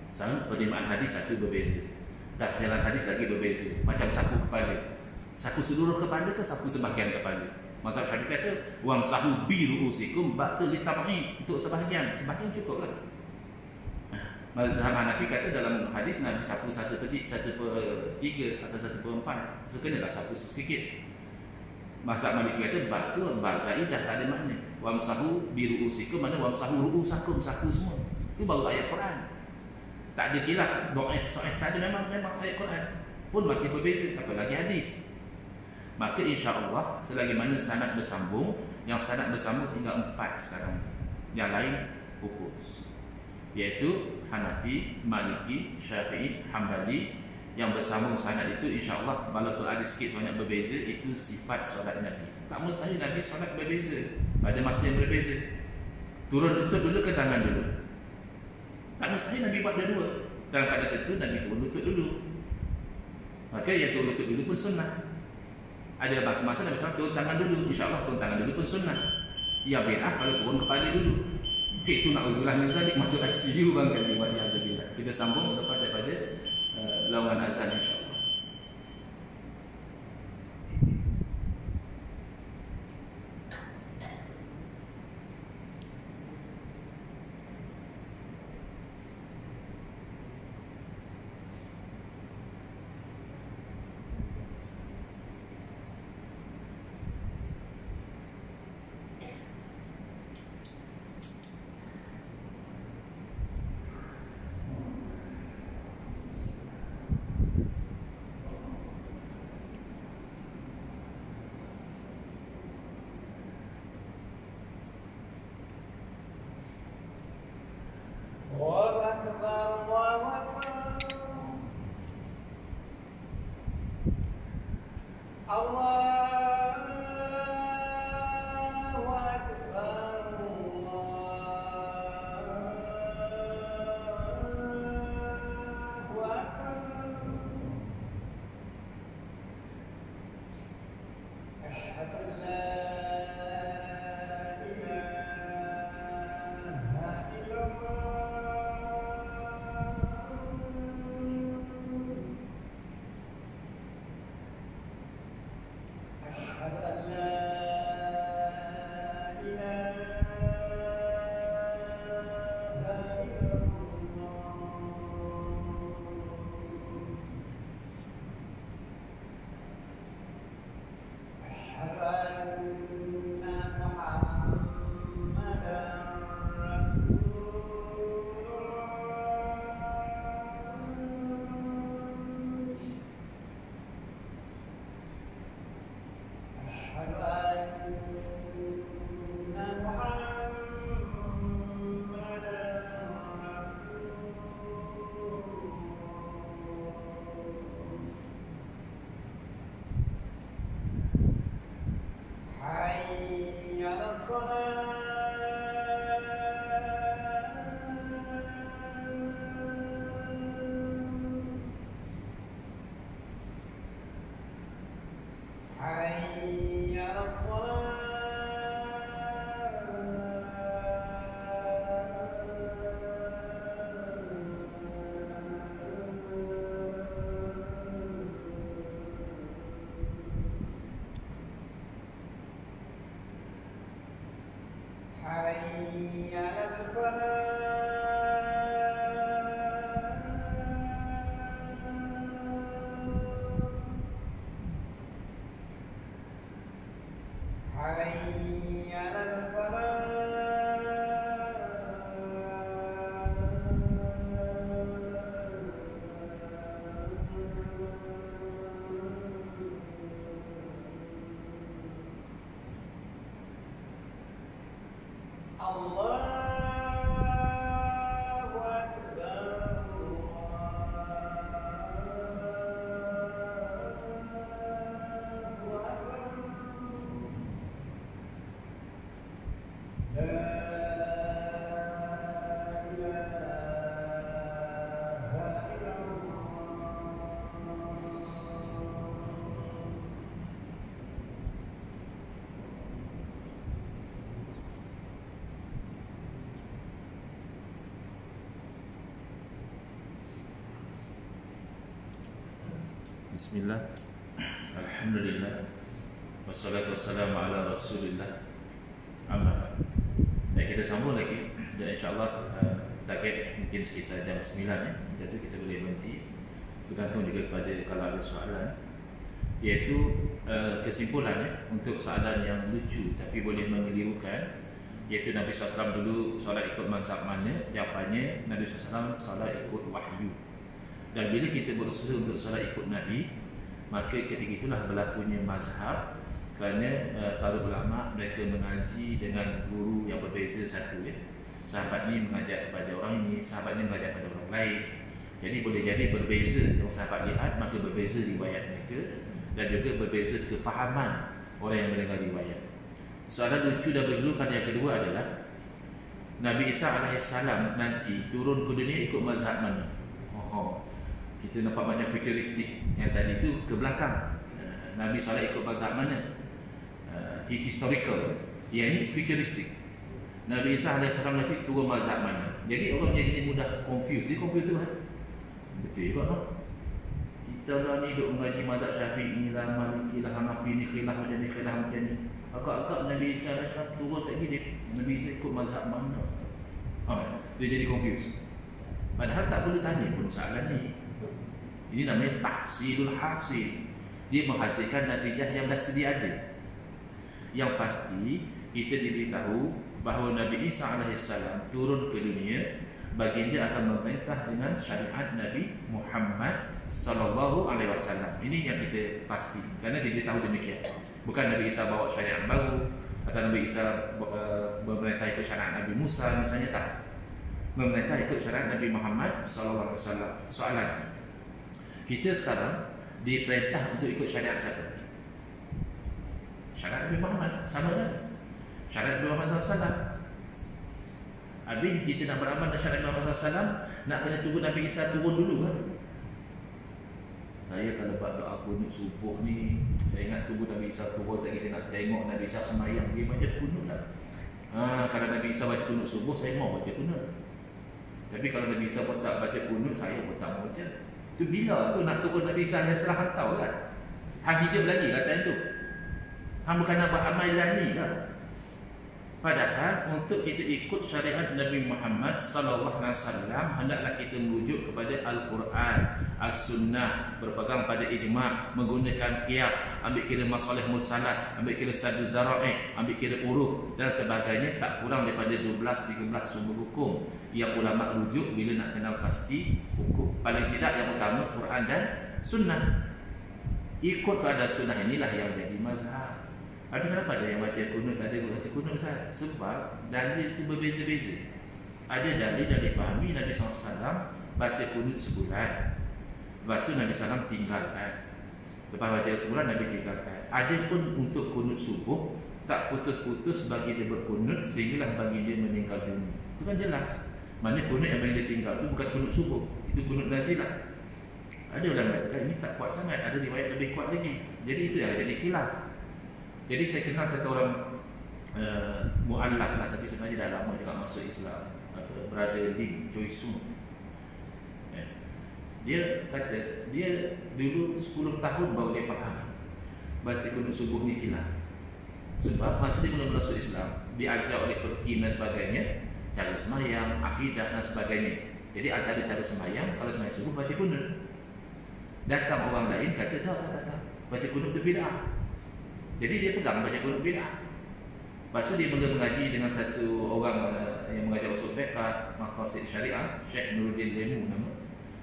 Sama penerimaan hadis satu berbeza, tafsiran hadis lagi berbeza. Macam sapu kepala. Sapu seluruh kepala ke sapu sebahagian kepala? Mazhab Syafi'i kata wamsahu bi ru'usikum ba'da litam'i, untuk sebahagian cukuplah. Mazhab Hanafi kata dalam hadis Nabi sapu 1/3 atau 1/4, so kenalah sapu sikit. Mazhab Maliki kata ba'du zaidah, tak ada makna. Wamsahu bi ru'usikum mana wamsahu ru'usakum, sapu semua. Itu baru ayat Quran. Tak ada khilaf dhaif sahih, tak ada, memang ayat Quran pun masih berbeza, apalagi hadis. Maka insya-Allah selagi mana sanad bersambung, yang sanad bersambung tinggal 4 sekarang. Yang lain pupus. Iaitu Hanafi, Maliki, Syafi'i, Hambali. Yang bersambung sanad itu insya-Allah walaupun ada sikit sebanyak berbeza, itu sifat solat Nabi. Tak mustahil Nabi solat berbeza pada masa yang berbeza. Turun lutut dulu ke tangan dulu. Tak mustahil Nabi buat dua-dua. Dalam keadaan tertentu Nabi turun lutut dulu. Maka yang turun lutut dulu pun sunnah. Ada masa-masa Nabi SAW turun tangan dulu. InsyaAllah turun tangan dulu pun sunnah. Ya bid'ah kalau turun kepala dulu. Itu na'udzubillah min zalik, masuk ICU bang kan. Kita sambung selepas daripada lawangan azan insyaAllah. Bismillah, Alhamdulillah, wassalatu wassalamu ala Rasulillah. Amma. Dan kita sambung lagi. Dan insyaAllah target mungkin sekitar jam 9 ya. Jadi kita boleh berhenti. Bergantung juga kepada kalau ada soalan. Iaitu kesimpulannya untuk soalan yang lucu tapi boleh mengelirukan. Iaitu Nabi SAW dulu solat ikut mazhab mana? Jawapannya Nabi SAW solat ikut wahyu. Dan bila kita berusaha untuk solat ikut Nabi, maka ketika itulah berlakunya mazhab. Kerana para ulama mereka mengaji dengan guru yang berbeza satu ya. Sahabat ni mengajar kepada orang ini, sahabat ni mengajar kepada orang lain. Jadi boleh jadi berbeza yang sahabat lihat, maka berbeza riwayat mereka. Dan juga berbeza kefahaman orang yang mendengar riwayat. Soalan lucu dan bergelukan yang kedua adalah Nabi Isa AS nanti turun ke dunia ikut mazhab mana? Kita nampak macam futuristik. Yang tadi itu ke belakang. Nabi SAW ikut mazhab mana? Historical. Yang ini futuristik. Nabi Isa AS nanti turun mazhab mana? Jadi orang jadi mudah confuse. Dia confuse tu kan? Betul juga tak? Kita lah ni duk mengaji mazhab Syafi'i lah, Maliki lah, Hanafi ni, khilaf macam ni, khilaf macam ni. Agak-agak Nabi Isa AS turun tak gini. Nabi Isa ikut mazhab mana? Dia jadi confuse. Padahal tak perlu tanya pun soalan ni. Ini namanya tahsilul hasil. Dia menghasilkan natijah yang dah sedia ada. Yang pasti kita diberitahu bahawa Nabi Isa AS turun ke dunia, baginda akan memerintah dengan syariat Nabi Muhammad SAW. Ini yang kita pasti. Kerana diberitahu demikian. Bukan Nabi Isa bawa syariat baru atau Nabi Isa memerintah ikut syariat Nabi Musa misalnya, tak. Memerintah ikut syariat Nabi Muhammad SAW. Soalan, kita sekarang diperintah untuk ikut syariat siapa? Syariat Nabi Muhammad, sama kan? Syariat Nabi Muhammad SAW. Habis kita nak beramal dengan syariat Nabi Muhammad SAW, nak kena tunggu Nabi Isa turun dulu kan? Saya kalau buat doa kunut subuh ni, saya ingat tunggu Nabi Isa turun lagi, saya nak tengok Nabi Isa sembahyang dia baca kunut lah. Kalau Nabi Isa baca kunut subuh, saya mau baca kunut. Tapi kalau Nabi Isa pun tak baca kunut, saya pun tak mau baca. Itu bila tu nak turun Nabi Isa yang salah hantau kan? Hang hidup lagi katanya tu. Hang bukan nak buat amalan ni kan? Padahal untuk kita ikut syariat Nabi Muhammad sallallahu alaihi wasallam, hendaklah kita merujuk kepada Al-Quran, As-Sunnah, berpegang pada ijma', menggunakan qiyas, ambil kira masalah mursalat, ambil kira sadu zara'i, ambil kira uruf dan sebagainya, tak kurang daripada 12-13 sumber hukum yang ulama rujuk bila nak kenal pasti hukum. Paling tidak yang utama Quran dan Sunnah. Ikut keadaan Sunnah inilah yang jadi mazhab. Ada kenapa ada yang baca kunut, ada yang baca kunut Ustaz? Sebab dalil itu berbeza-beza. Ada dalil yang difahami Nabi SAW baca kunut sebulan, lepas tu Nabi SAW tinggalkan. Lepas baca sebulan Nabi tinggalkan. Ada pun untuk kunut subuh tak putus-putus bagi dia berkunut sehinggalah bagi dia meninggal dunia. Itu kan jelas. Mana kunut yang bagi dia tinggal itu bukan kunut subuh, itu kunut nazilah. Ada orang katakan ini tak kuat sangat, ada riwayat lebih kuat lagi. Jadi itu yang jadi khilaf. Jadi saya kenal satu orang mu'allaf lah, tapi sebenarnya dah lama juga masuk Islam, Brother Lim Choi Sung. Dia kata dia dulu 10 tahun baru dia faham baca kunut subuh ni khilaf. Sebab masa dia mula masuk Islam, diajar oleh perkim dan sebagainya, cara sembahyang, akidah dan sebagainya. Jadi antara cara sembahyang, kalau sembahyang subuh baca kunut. Datang orang lain kata tak, baca kunut tu bid'ah. Jadi dia pegang baca kunut bid'ah. Lepas tu dia mula mengaji dengan satu orang yang mengajar usul fiqh, maqasid syariah, Syekh Nuruddin Lemu nama.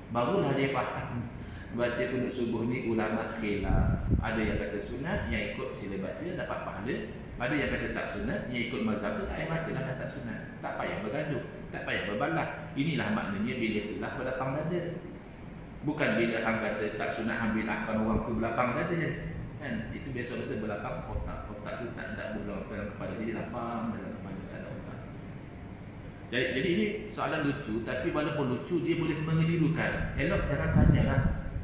Barulah dia faham baca kunut subuh ni ulama khilaf. Ada yang kata sunat, yang ikut sila baca dapat pahala. Ada yang kata tak sunat, yang ikut mazhab tak payah baca dah tak sunat. Tak payah bergaduh, tak payah berbalah. Inilah maknanya bila khilaf berlapang dada. Bukan bila hang kata tak sunat hang bilahkan orang tu berlapang dada. Kan? Itu biasa kita belakang otak. Otak tu tak ada bulan dalam kepala, jadi lapang dalam kepala, tak ada otak. Jadi ini soalan lucu, tapi walaupun lucu dia boleh mengelirukan. Elok jangan tanyalah.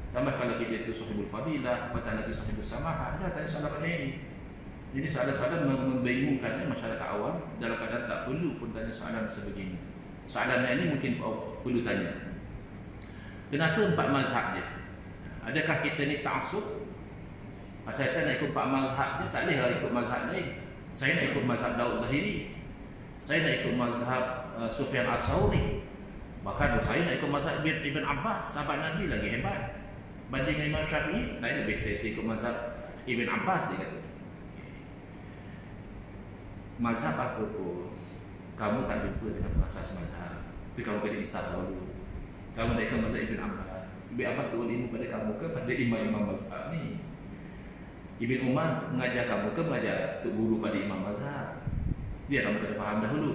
Tambah kalau kita itu sahibul fadilah, apatah lagi sahibul samahah, ada tanya soalan macam ini. Jadi soalan-soalan membingungkan masyarakat awam dalam keadaan tak perlu pun tanya soalan sebegini. Soalan ini mungkin perlu tanya. Kenapa 4 mazhab dia? Adakah kita ni ta'assub? Pasal saya nak ikut 4 mazhab je, tak boleh lah ikut mazhab lain. Saya nak ikut mazhab Daud Zahiri, saya nak ikut mazhab Sufyan Al-Thawri. Bahkan saya nak ikut mazhab Ibn Abbas, sahabat Nabi lagi hebat banding dengan Imam Syafi'i. Lain lebih saya ikut mazhab Ibn Abbas, dia kata. Mazhab apa pun kamu tak jumpa dengan pengasas mazhab, itu kamu kena isah dahulu. Kamu nak ikut mazhab Ibn Abbas. Ibn Abbas turun ilmu pada kamu ke pada imam-imam mazhab ni? Ibn Umar mengajar kamu ke mengajar untuk guru pada imam mazhab? Dia kamu kena faham dahulu.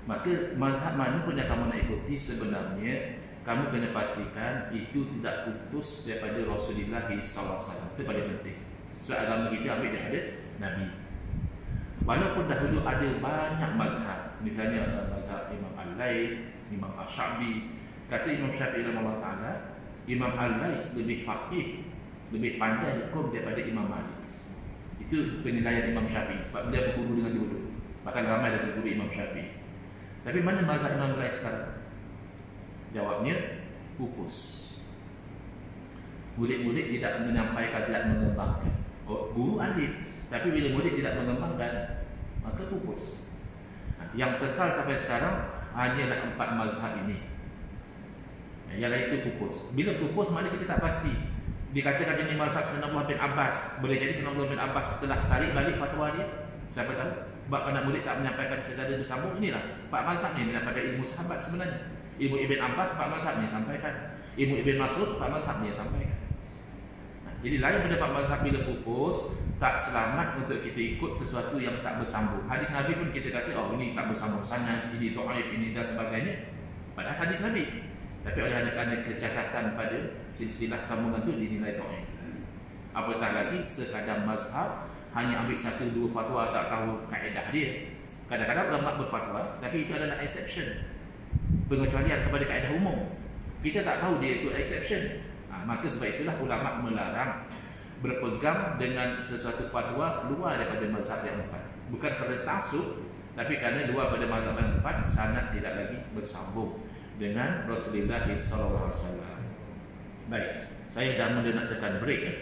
Maka mazhab mana pun yang kamu nak ikuti, sebenarnya kamu kena pastikan itu tidak putus daripada Rasulullah SAW. Itu paling penting. Sebab agama kita ambil daripada Nabi. Walaupun dahulu ada banyak mazhab, misalnya mazhab Imam Al-Laith, Imam Al-Syabi. Kata Imam Syafi'i rahimahullah ta'ala, Imam Al-Laith lebih faqih, lebih pandai hukum daripada Imam Malik. Itu penilaian Imam Syafi'i, sebab dia berguru dengan dia dulu. Bahkan ramai dari guru Imam Syafi'i. Tapi mana mazhab Imam Malik sekarang? Jawabnya pupus. Murid-murid tidak menyampaikan, tidak mengembangkan. Guru alim, tapi bila murid tidak mengembangkan, maka pupus. Yang kekal sampai sekarang hanyalah 4 mazhab ini. Yang lain itu pupus. Bila pupus, mana kita tak pasti. Dikatakan ini mazhab Sayyidina bin Abbas, boleh jadi Sayyidina bin Abbas setelah tarik balik fatwa dia, siapa tahu. Sebab anak murid tak menyampaikan secara bersambung. Inilah 4 mazhab ni daripada ilmu sahabat sebenarnya. Ilmu Ibn Abbas 4 mazhab ni sampaikan. Ilmu Ibn Mas'ud 4 mazhab ni sampaikan. Jadi lain pada 4 mazhab bila pupus, tak selamat untuk kita ikut sesuatu yang tak bersambung. Hadis Nabi pun kita kata, oh ini tak bersambung sanad, ini dhaif, ini dan sebagainya. Padahal hadis Nabi. Tapi oleh kerana kecacatan pada silsilah sambungan itu dinilai dhaif. Apatah lagi sekadar mazhab hanya ambil 1-2 fatwa, tak tahu kaedah dia. Kadang-kadang ulama berfatwa, tapi itu adalah exception, pengecualian kepada kaedah umum. Kita tak tahu dia itu exception. Maka sebab itulah ulama melarang berpegang dengan sesuatu fatwa luar daripada mazhab yang empat. Bukan kerana taksub, tapi kerana luar daripada mazhab yang empat, sanad tidak lagi bersambung dengan Rasulullah SAW. Baik, saya dah mula nak tekan break ya.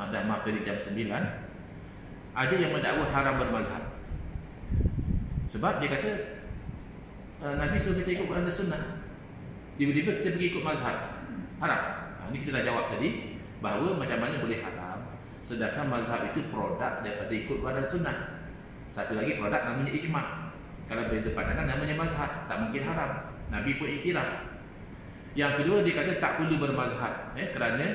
Dah hampir jam 9. Ada yang mendakwa haram bermazhab. Sebab dia kata Nabi suruh kita ikut Quran dan Sunnah. Tiba-tiba kita pergi ikut mazhab. Haram. Ini kita dah jawab tadi bahawa macam mana boleh haram, sedangkan mazhab itu produk daripada ikut Quran dan Sunnah. Satu lagi produk namanya ijma'. Kalau beza pandangan namanya mazhab, tak mungkin haram. Nabi pun iktiraf. Yang kedua dia kata tak perlu bermazhab kerana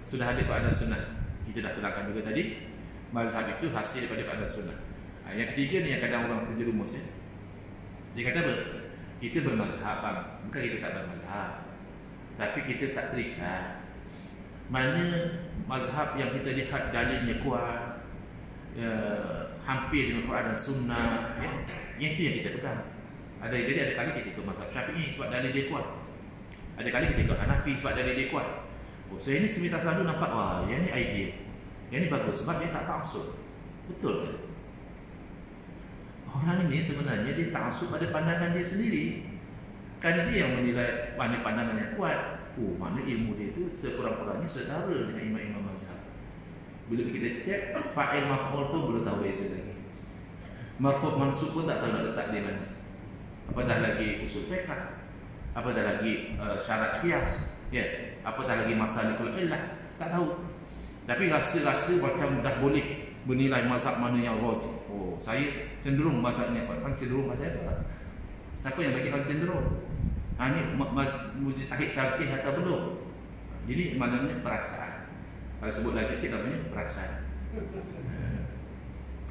sudah ada Quran dan Sunnah. Kita dah terangkan juga tadi, mazhab itu hasil daripada Quran dan Sunnah. Yang ketiga ni yang kadang orang terjerumus ya. Dia kata apa? Kita bermazhab, bukan kita tak bermazhab, tapi kita tak terikat. Mana mazhab yang kita lihat dalilnya kuat, hampir dengan Quran dan Sunnah ya, yang itu yang kita pegang. Jadi ada kali kita ikut mazhab Syafi'i sebab dalil dia kuat. Ada kali kita ikut Hanafi sebab dalil dia kuat. Saya ni seminta selalu nampak, wah yang ni ideal, yang ni bagus sebab dia tak taksub. Betul ke? Orang ini sebenarnya dia taksub pada pandangan dia sendiri. Kan dia yang menilai mana pandangan yang kuat. Mana ilmu dia itu sekurang-kurangnya setara dengan imam-imam mazhab. Bila kita cek, fa'il maf'ul pun belum tahu beza lagi. Maf'ul mansub pun tak tahu nak letak di mana. Apatah lagi usul fiqh, apatah lagi syarat qiyas, ya, apatah lagi masalikul illah, tak tahu. Tapi rasa-rasa macam dah boleh menilai mazhab mana yang rajih. Oh, saya cenderung mazhabnya apa? Kan cenderung mazhab apa? Siapa yang bagi hal cenderung? Ini mujtahid tarjih atau belum? Jadi maknanya perasaan. Kalau sebut lagi sikit namanya perasaan.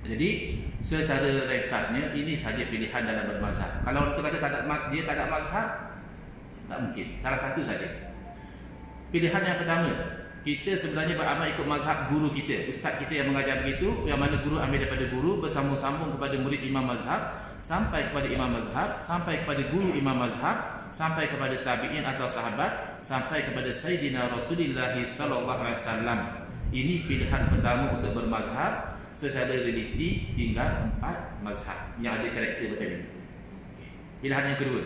Jadi secara ringkasnya ini sahaja pilihan dalam bermazhab. Kalau kita kata dia tak ada mazhab, tak mungkin. Salah satu saja. Pilihan yang pertama, kita sebenarnya beramal ikut mazhab guru kita, ustaz kita yang mengajar begitu, yang mana guru ambil daripada guru, bersambung-sambung kepada murid imam mazhab, sampai kepada imam mazhab, sampai kepada guru imam mazhab, sampai kepada tabi'in atau sahabat, sampai kepada Sayyidina Rasulullah SAW. Ini pilihan pertama untuk bermazhab. Secara reliti tinggal 4 mazhab yang ada karakter macam ini. Pilihan yang kedua,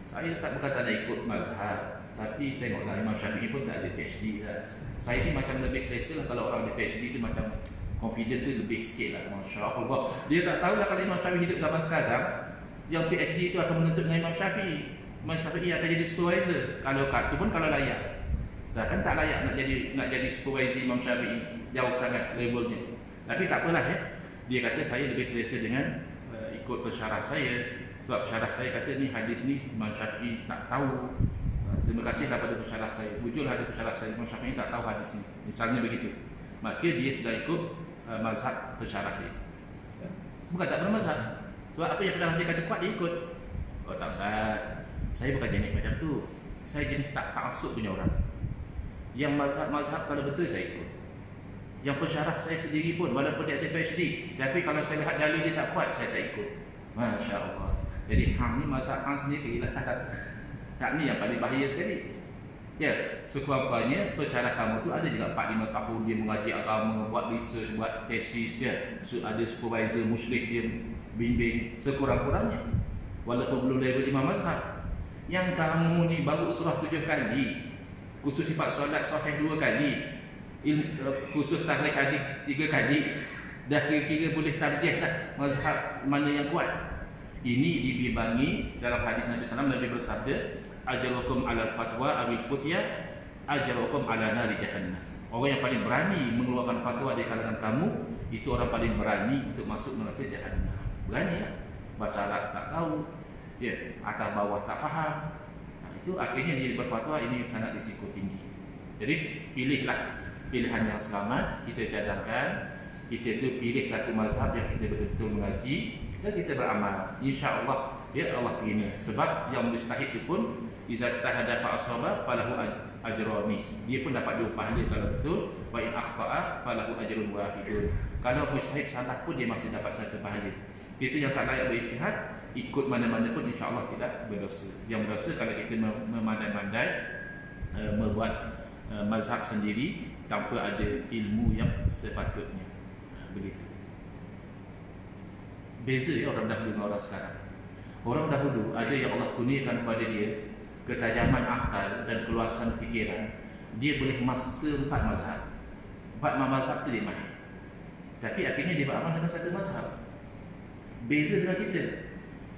saya tak berkata nak ikut mazhab, tapi tengoklah Imam Syafi'i pun tak ada PhD lah. Saya ni macam lebih selesa lah kalau orang ada PhD tu macam confident tu lebih sikit lah. Masya Allah. Dia tak tahu lah kalau Imam Syafi'i hidup zaman sekarang, yang PhD itu akan menuntut dengan Imam Syafi'i. Imam Syafi'i akan jadi supervisor. Kalau kat tu pun kalau layak. Dah kan tak layak nak jadi supervisor Imam Syafi'i. Jauh sangat levelnya. Tapi tak apalah ya. Dia kata saya lebih selesa dengan ikut pensyarah saya. Sebab pensyarah saya kata ni hadis ni Imam Syafi'i tak tahu. Terima kasihlah pada pensyarah saya. Wujudlah ada pensyarah saya, Imam Syafi'i tak tahu hadis ni. Misalnya begitu. Maka dia sudah ikut mazhab pensyarah dia. Bukan tak bermazhab. Sebab apa yang pensyarah dia kata kuat, dia ikut. Oh tak Ustaz, saya bukan jenis macam tu. Saya jenis tak taksub punya orang. Yang mazhab-mazhab kalau betul saya ikut. Yang pensyarah saya sendiri pun walaupun dia ada PhD, tapi kalau saya lihat dalil dia tak kuat, saya tak ikut. Masya Allah. Jadi hang ni mazhab hang sendiri lah. Tak ni yang paling bahaya sekali. Ya, sekurang-kurangnya pensyarah kamu tu ada juga 4-5 tahun dia mengaji agama, buat research, buat tesis dia. Ada supervisor musyrik dia bimbing sekurang-kurangnya. Walaupun belum level imam mazhab. Yang kamu ni baru surah 7 kali, khusus sifat solat sahih 2 kali, khusus tarikh hadis 3 kali, dah kira-kira boleh tarjih dah mazhab mana yang kuat. Ini dibimbangi dalam hadis Nabi SAW. Nabi bersabda, ajrukum ala fatwa abil futya ajrukum ala nari jahannam. Orang yang paling berani mengeluarkan fatwa di kalangan kamu, itu orang paling berani untuk masuk neraka jahannam. Berani lah. Bahasa Arab tak tahu, ya, atas bawah tak faham. Itu akhirnya dia berfatwa, ini sangat risiko tinggi. Jadi pilihlah pilihan yang selamat. Kita cadangkan, kita tu pilih satu mazhab yang kita betul-betul mengaji dan kita beramal. InsyaAllah ya Allah terima. Sebab yang mustahid itu pun iza istahada fa asaba falahu ajrani. Dia pun dapat 2 pahala kalau betul. Wa in akhta'a falahu ajrun wahidun. Kalau mustahid salah pun dia masih dapat 1 pahala. Itu yang tak layak berijtihad, ikut mana-mana pun insya-Allah tidak berdosa. Yang berdosa kalau kita memandai-mandai membuat mazhab sendiri tanpa ada ilmu yang sepatutnya. Begitu. Beza ya orang dahulu dengan orang sekarang. Orang dahulu ada yang Allah kurniakan kepada dia ketajaman akal dan keluasan fikiran. Dia boleh master 4 mazhab. 4 mazhab tu dia mahir. Tapi akhirnya dia beramal dengan satu mazhab. Beza dengan kita.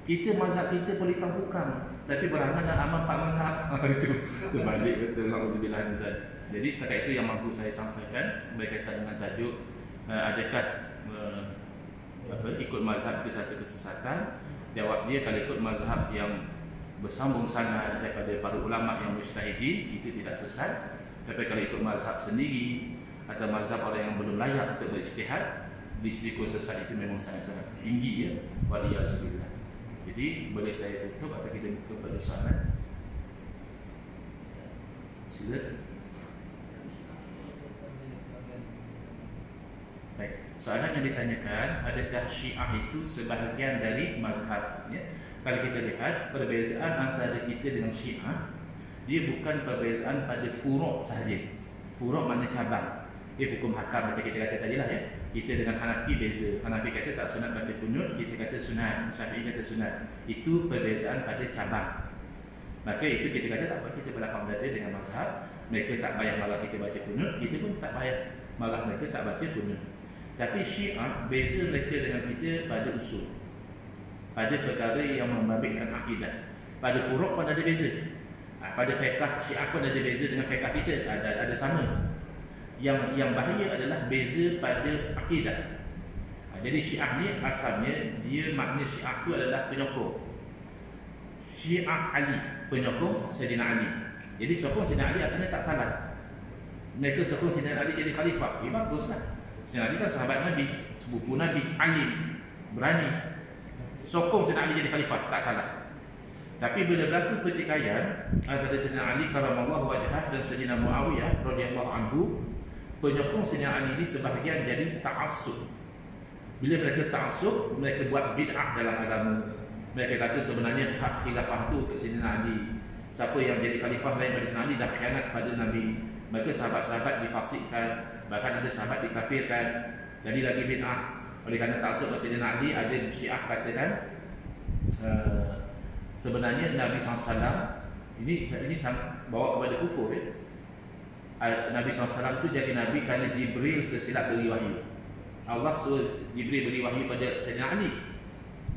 Kita mazhab kita boleh hukam, tapi beramal dan amal 4 mazhab. Itu terbalik betul. Alhamdulillah. Jadi setakat itu yang mampu saya sampaikan berkaitan dengan tajuk adakah ikut mazhab itu satu kesesatan. Jawab dia, kalau ikut mazhab yang bersambung sanad daripada para ulama yang mujtahidin, itu tidak sesat. Tapi kalau ikut mazhab sendiri atau mazhab orang yang belum layak untuk berijtihad, risiko sesat itu memang sangat-sangat tinggi ya. Waliyahzubillah. Jadi boleh saya tutup atau kita buka pada soalan? Sila. Baik. Soalan yang ditanyakan, adakah Syiah itu sebahagian dari mazhab? Ya. Kalau kita lihat perbezaan antara kita dengan Syiah, dia bukan perbezaan pada furuk sahaja. Furuk makna cabang. Dia hukum hakam macam kita kata tadi lah ya. Kita dengan Hanafi beza. Hanafi kata tak sunat baca kunut, kita kata sunat. Syafi'i kata sunat. Itu perbezaan pada cabang. Maka itu kita kata tak apa, kita berlapang dada dengan mazhab. Mereka tak payah malah kita baca kunut, kita pun tak payah malah mereka tak baca kunut. Tapi Syiah beza mereka dengan kita pada usul, pada perkara yang membabitkan akidah. Pada furuk pun ada beza. Pada fiqh Syiah pun ada beza dengan fiqh kita, ada sama. Yang bahaya adalah beza pada akidah. Jadi Syiah ni asalnya dia makna Syiah tu adalah penyokong. Syiah Ali, penyokong Sayyidina Ali. Jadi sokong Sayyidina Ali asalnya tak salah. Mereka sokong Sayyidina Ali jadi khalifah. Baguslah. Sayyidina Ali kan sahabat Nabi, sepupu Nabi, alim, berani. Sokong Sayyidina Ali jadi khalifah, tak salah. Tapi bila berlaku pertikaian antara Sayyidina Ali karamallahu wajhah dan Sayyidina Muawiyah radhiyallahu anhu, penyokong Sayyidina Ali ini sebahagian jadi ta'assub. Bila mereka ta'assub, mereka buat bid'ah dalam agama. Mereka kata sebenarnya hak khilafah itu untuk Sayyidina Ali. Siapa yang jadi khalifah lain pada Sayyidina Ali dah khianat pada Nabi. Maka sahabat-sahabat difasikkan, bahkan ada sahabat dikafirkan, jadi lagi bid'ah. Oleh kerana ta'assub kepada Sayyidina Ali, ada Syiah katakan sebenarnya Nabi SAW ini bawa kepada kufur ya. Nabi SAW itu jadi Nabi kerana Jibril tersilap beri wahyu. Allah suruh Jibril beri wahyu pada Sayyidina Ali.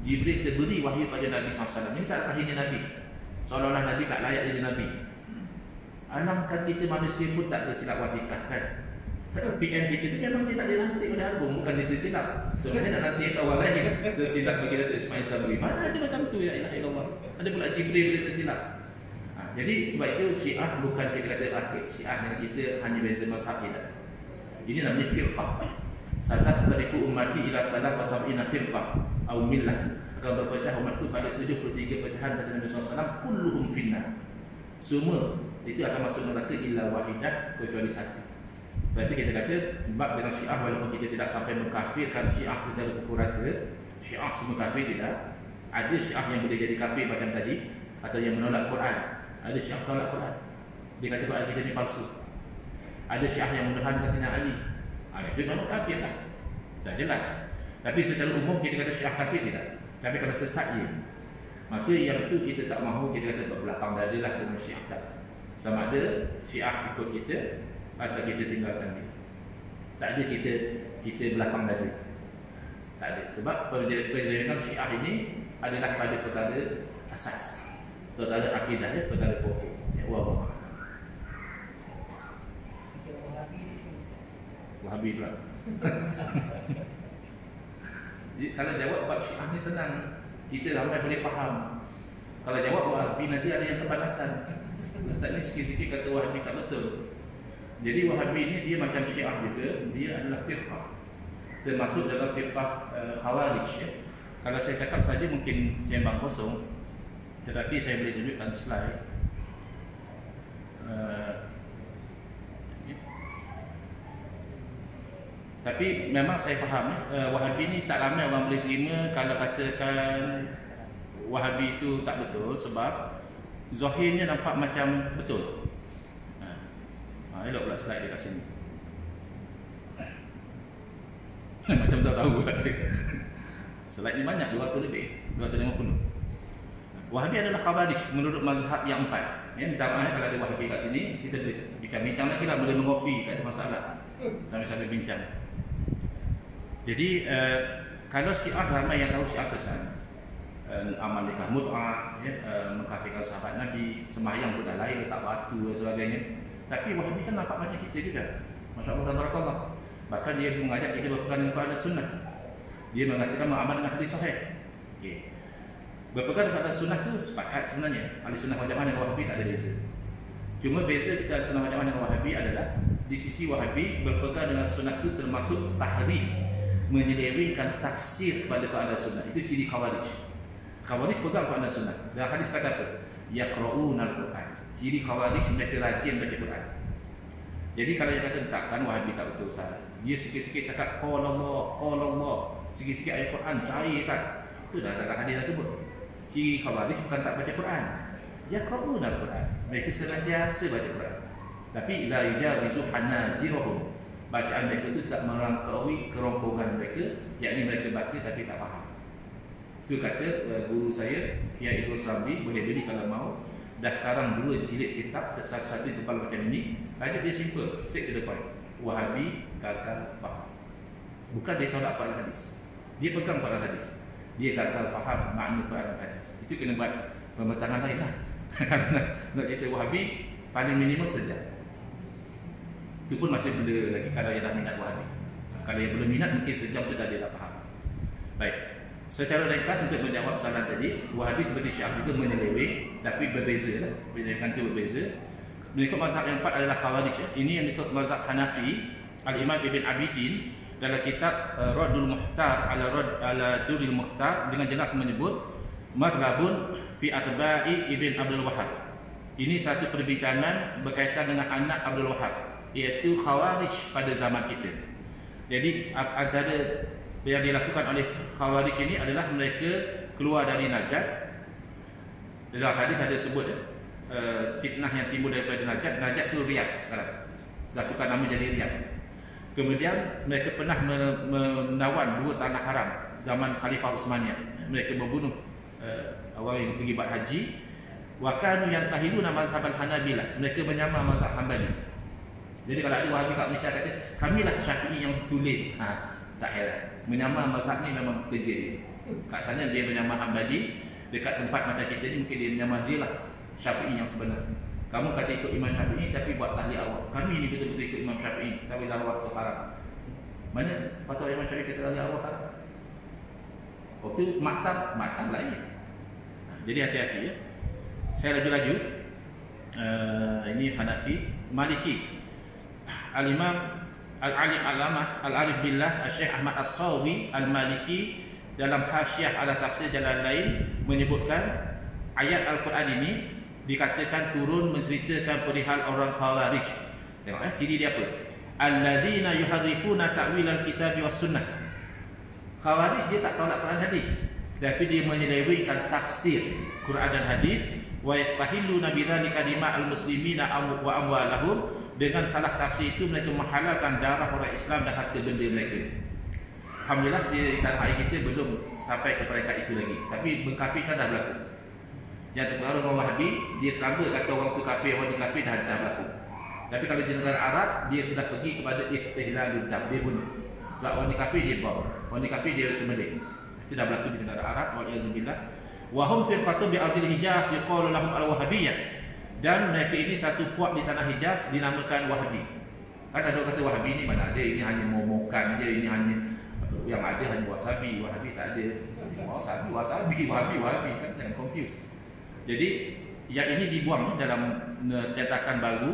Jibril terberi wahyu pada Nabi SAW. Ini tak tahini Nabi, seolah-olah Nabi tak layak jadi Nabi. Alangkah kita manusia pun tak tersilap watikah kan. PM kita tu memang dia tak dilantik oleh Agung, bukan dia tersilap. Sebenarnya nak nanti awal lagi tersilap bagi Datuk Ismail Sabri. Mana ada macam tu, ya ilaha illallah. Ada pula Jibril dia tersilap. Jadi sebab itu Syiah bukan kita kata akhir. Syiah dengan kita hanya beza mazhab tidak. Ini namanya firqah. Satafariqu ummati ila salat wa sab'ina firqah au millah. Akan berpecah umatku pada 73 pecahan kata Nabi SAW, kulluhum finnar. Semua itu akan masuk neraka illa wahidah, kecuali satu. Berarti kita kata bab dengan Syiah, walaupun kita tidak sampai mengkafirkan Syiah secara pukul rata, Syiah semua kafir tidak. Ada Syiah yang boleh jadi kafir macam tadi, atau yang menolak Quran. Ada Syiah menolak Quran, dia kata Quran kita ni palsu. Ada Syiah yang menuhankan Sayyidina Ali, itu memang kafir lah, tak jelas. Tapi secara umum kita kata Syiah kafir tidak. Tapi kalau sesat dia, maka yang itu kita tak mahu, kita kata berlapang dada lah dengan Syiah tak. Sama ada Syiah ikut kita atau kita tinggalkan dia. Tak ada kita berlapang dada. Tak ada. Sebab perjalanan Syiah ini adalah pada perkara asas, perkara akidah, perkara pokok. Ya Allah. Wahabi pula. Jadi kalau jawab bab Syiah ni senang, kita ramai boleh faham. Kalau jawab Wahabi nanti ada yang kepanasan. Ustaz ni sikit-sikit kata Wahabi tak betul. Jadi Wahabi ni dia macam Syiah juga, dia adalah firqah, termasuk dalam firqah Khawarij ya. Kalau saya cakap saja mungkin sembang kosong, tetapi saya boleh tunjukkan slide. Tapi memang saya faham Wahabi ni tak ramai orang boleh terima kalau katakan Wahabi itu tak betul sebab zahirnya nampak macam betul. Elok pula slide dia kat sini. Macam tak tahu. Slide ni banyak, 200 lebih, 250. Wahabi adalah khawarij menurut mazhab yang 4. Ya, minta maaf kalau ada Wahabi kat sini, kita bincang-bincang lagi lah, boleh mengopi, tak ada masalah. Sambil-sambil bincang. Jadi kalau Syiah ramai yang tahu Syiah sesat. Amal nikah mut'ah, ya, mengkafirkan sahabat Nabi, sembahyang pun dah lain, letak batu dan sebagainya. Tapi Wahabi kan nampak macam kita juga. Masya-Allah tabarakallah. Bahkan dia mengajak kita berpegang dengan Quran dan Sunnah. Dia mengatakan beramal dengan hadis sahih. Okey. Berpegang dengan Sunnah tu sepakat sebenarnya. Ahli Sunnah wal Jamaah dengan Wahabi tak ada beza. Cuma beza kita Ahli Sunnah wal Jamaah dengan Wahabi adalah di sisi Wahabi berpegang dengan Sunnah tu termasuk tahrif, menyelewengkan tafsir kepada Quran dan Sunnah. Itu ciri Khawarij. Khawarij pegang Quran dan Sunnah. Dan hadis kata apa? Yaqra'una al-Quran. Ciri Khawarij mereka rajin baca Quran. Jadi kalau dia kata takkan Wahabi tak betul Ustaz. Dia sikit-sikit cakap qala Allah, sikit-sikit ayat Quran cari Ustaz. Itu dah dalam hadis dah sebut. Ciri Khawarij bukan tak baca Quran. Yaqra'una al-Quran. Mereka senantiasa baca Quran. Tapi la yujawizu hanajirahum. Bacaan mereka itu tak melampaui kerongkongan mereka, yakni mereka baca tapi tak faham. Itu kata guru saya, Kiai Idrus Ramli, boleh beli kalau mau. Dah karang 2 jilid kitab, satu-satu tebal macam ini. Tajuk dia simple, straight to the point. Wahabi gagal faham. Bukan dia tolak Quran hadis. Dia pegang Quran hadis. Dia gagal faham makna Quran hadis. Itu kena buat pembentangan lain lah. Karena nak cerita Wahabi, paling minimum sejam. Itu pun masih benda lagi kalau yang dah minat Wahabi. Kalau yang belum minat, mungkin sejam tu dah dia dah faham. Baik. Secara ringkas untuk menjawab soalan tadi, Wahabi seperti Syiah juga menyeleweng, tapi berbeza lah. Penyelewengan itu berbeza. Mengikut mazhab yang 4 adalah Khawarij. Ini yang mengikut mazhab Hanafi, Al-Imam Ibn Abidin dalam kitab Raddul Muhtar ala Durril Muhtar dengan jelas menyebut madlabun fi atba'i Ibn Abdul Wahhab. Ini satu perbincangan berkaitan dengan anak Abdul Wahhab, iaitu Khawarij pada zaman kita. Jadi antara yang dilakukan oleh Khawarij ini adalah mereka keluar dari Najd. Dalam hadis ada sebut fitnah yang timbul daripada Najd. Najd itu Riyadh sekarang. Dah tukar nama jadi Riyadh. Kemudian mereka pernah menawan 2 tanah haram zaman Khalifah Utsmaniyah. Mereka membunuh orang yang pergi buat haji. Wa kanu yantahiluna mazhab al-Hanabilah. Mereka menyamar mazhab Hanbali. Jadi kalau ada Wahabi kat Malaysia kata, kamilah Syafi'i yang tulen. Tak heran. Menyamar mazhab ni memang kerja dia. Kat sana dia menyamar Hanbali, dekat tempat macam kita ni mungkin dia menyamar dia lah Syafi'i yang sebenar. Kamu kata ikut Imam Syafi'i tapi buat tahlil arwah. Kami ni betul-betul ikut Imam Syafi'i tapi arwah tu haram. Mana fatwa Imam Syafi'i kata tahlil arwah haram? Oh tu maktab lain. Jadi hati-hati ya. Saya laju-laju. Ini Hanafi, Maliki. Al-Imam Al-Alim Al-Alamah Al-Arif Billah Al-Syekh Ahmad As-Sawi Al-Maliki dalam Hasyiah ala Tafsir Jalan Lain menyebutkan ayat Al-Quran ini dikatakan turun menceritakan perihal orang Khawarij. Tengok ciri dia apa? Alladzina yuharrifuna ta'wil al-kitab was sunnah. Khawarij dia tak tolak Quran hadis, tapi dia menyelewengkan tafsir Quran dan hadis. Wa yastahilluna bidzalika dima al-muslimina wa amwalahum. Dengan salah tafsir itu mereka menghalalkan darah orang Islam dan harta benda mereka. Alhamdulillah di tanah air kita belum sampai ke peringkat itu lagi. Tapi mengkafirkan dah berlaku. Yang terpengaruh orang Wahabi, dia sangka kata orang tu kafir, orang ni kafir dah berlaku. Tapi kalau di negara Arab, dia sudah pergi kepada istihlalul dam, dia bunuh. Sebab orang ni kafir dia bom, orang ni kafir dia sembelih. Itu dah berlaku di negara Arab. Wa'iyyazubillah. Wa hum firqatun bi ardil Hijaz yuqalu lahum al-Wahabiyyah. Dan mereka ini satu puak di tanah Hijaz dinamakan Wahabi. Kan ada orang kata Wahabi ni mana ada, ini hanya momokan je, ini hanya yang ada hanya wasabi. Wahabi tak ada. Wasabi, Wahabi kan jangan confuse. Jadi yang ini dibuang dalam cetakan baru.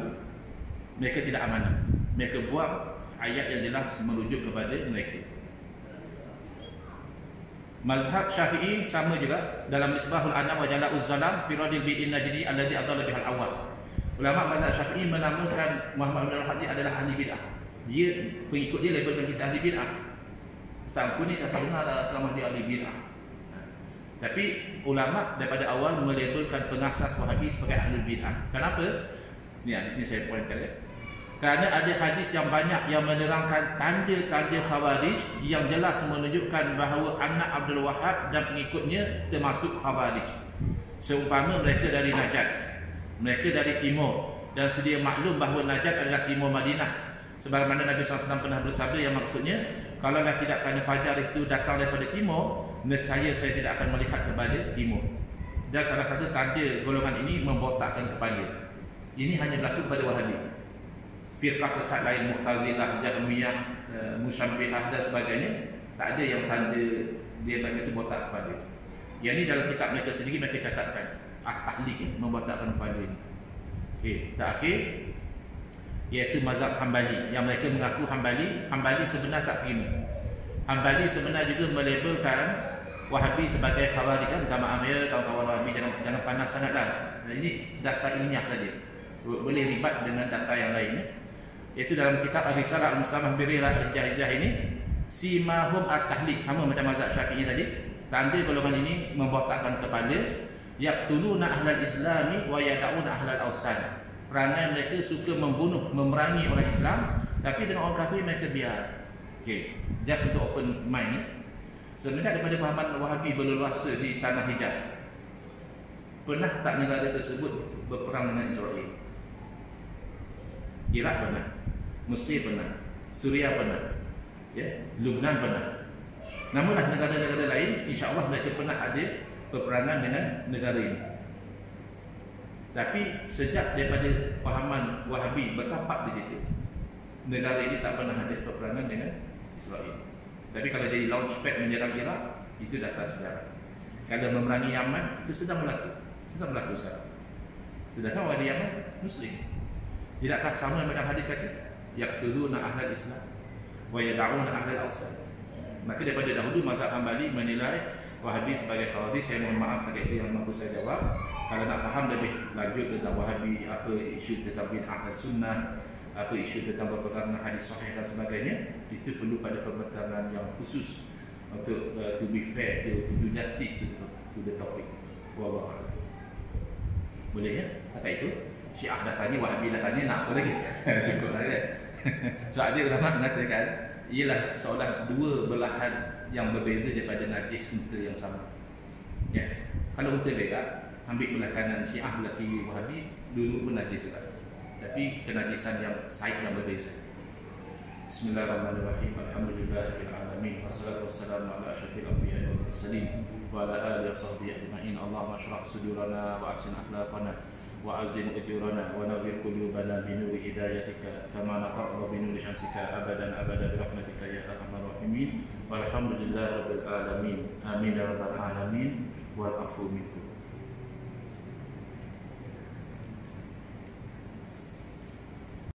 Mereka tidak amanah. Mereka buang ayat yang jelas merujuk kepada mereka. Mazhab Syafi'i sama juga dalam Misbahul Anam wa Jala'uz Zalam fi Radil bi'in Najdi alladhi adalla bihal awal. Ulama mazhab Syafi'i menamakan Muhammad bin Al-Hadi adalah ahli bid'ah. Dia pengikut dia labelkan kita ahli bid'ah. Ustaz aku ni dah dengar dah ceramah dia ahli bid'ah. Tapi ulama daripada awal melabelkan pengasas Wahabi sebagai ahlul bid'ah. Kenapa? Ni di sini saya poinkan ya. Kerana ada hadis yang banyak yang menerangkan tanda-tanda Khawarij yang jelas menunjukkan bahawa anak Abdul Wahab dan pengikutnya termasuk Khawarij. Seumpama mereka dari Najd, mereka dari timur, dan sedia maklum bahawa Najd adalah timur Madinah. Sebagaimana Nabi SAW pernah bersabda yang maksudnya, kalaulah tidak kerana fajar itu datang daripada timur, nescaya saya tidak akan melihat kepada timur. Dan salah satu tanda golongan ini membotakkan kepala. Ini hanya berlaku pada Wahabi. Firqah sesat lain, Mu'tazilah, Jahmiyah, Musyabbilah dan sebagainya, tak ada yang tanda dia bagi itu botak kepala. Yang ini dalam kitab mereka sendiri mereka catatkan At-Tahliq, membotakkan kepala ini. Okey, terakhir iaitu mazhab Hambali, yang mereka mengaku Hambali sebenar tak terima. Hambali sebenar juga melabelkan Wahabi sebagai Khawarij. Bukan maaf ya kawan-kawan Wahabi, jangan panas sangatlah. Ini data ilmiah saja, boleh ribat dengan data yang lainnya. Iaitu dalam kitab Ar-Risalah Al-Mustamah Birriyah Al-Jahizah ini, simahum at-tahliq, sama macam mazhab Syafi'i tadi. Tanda golongan ini membotakkan kepala, yaqtuluna ahlal islami wa yad'una ahlal awsan. Perangai mereka suka membunuh, memerangi orang Islam, tapi dengan orang kafir mereka biar. Okey, just untuk open mind ni. Semenjak daripada fahaman Wahabi berleluasa di tanah Hijaz, pernah tak negara tersebut berperang dengan Israel? Iraq pernah, Mesir pernah, Suria pernah, ya, Lebanon pernah. Namunlah negara-negara lain, insya-Allah mereka pernah ada peperangan dengan negara ini. Tapi sejak daripada pahaman Wahabi bertapak di situ, negara ini tak pernah ada peperangan dengan Israel. Tapi kalau jadi launchpad menyerang Iraq, itu data sejarah. Kalau memerangi Yaman, itu sedang berlaku sekarang. Sedangkan orang di Yaman Muslim. Tidakkah sama macam hadis kata, yaqtuluna ahlal Islam wa yad'una ahlal awsan. Maka daripada dahulu mazhab Hambali menilai Wahabi sebagai Khawarij. Saya mohon maaf tadi itu yang mampu saya jawab. Kalau nak faham lebih lanjut tentang Wahabi, apa isu tentang bid'ah dan sunnah, apa isu tentang berpegang dengan hadis sahih dan sebagainya, itu perlu pada pembentaran yang khusus untuk to be fair, to do justice to the topic. Wallahu a'lam. Boleh ya? Kata itu Syiah dah tanya, Wahabi dah tanya, nak apa lagi? Cukuplah kan? Sebab dia ulama mengatakan ialah seolah dua belahan yang berbeza daripada najis unta yang sama. Ya. Kalau unta berak, ambil belah kanan Syiah, belah kiri Wahabi, dulu pun najis juga. Tapi kenajisan yang side yang berbeza. Bismillahirrahmanirrahim. Alhamdulillahirabbil alamin. Wassalatu wassalamu ala asyrafil anbiya'i wal mursalin wa ala alihi washabbihi ajma'in. Allahumma shrah sudurana wa ahsin akhlaqana wa azim ujurana wa nawwir qulubana bi nuri hidayatika kama naqra bi nuri syamsika abadan bi rahmatika ya arhamar rahimin. Walhamdulillahirabbil alamin. Amin ya rabbal alamin. Wal afu minkum.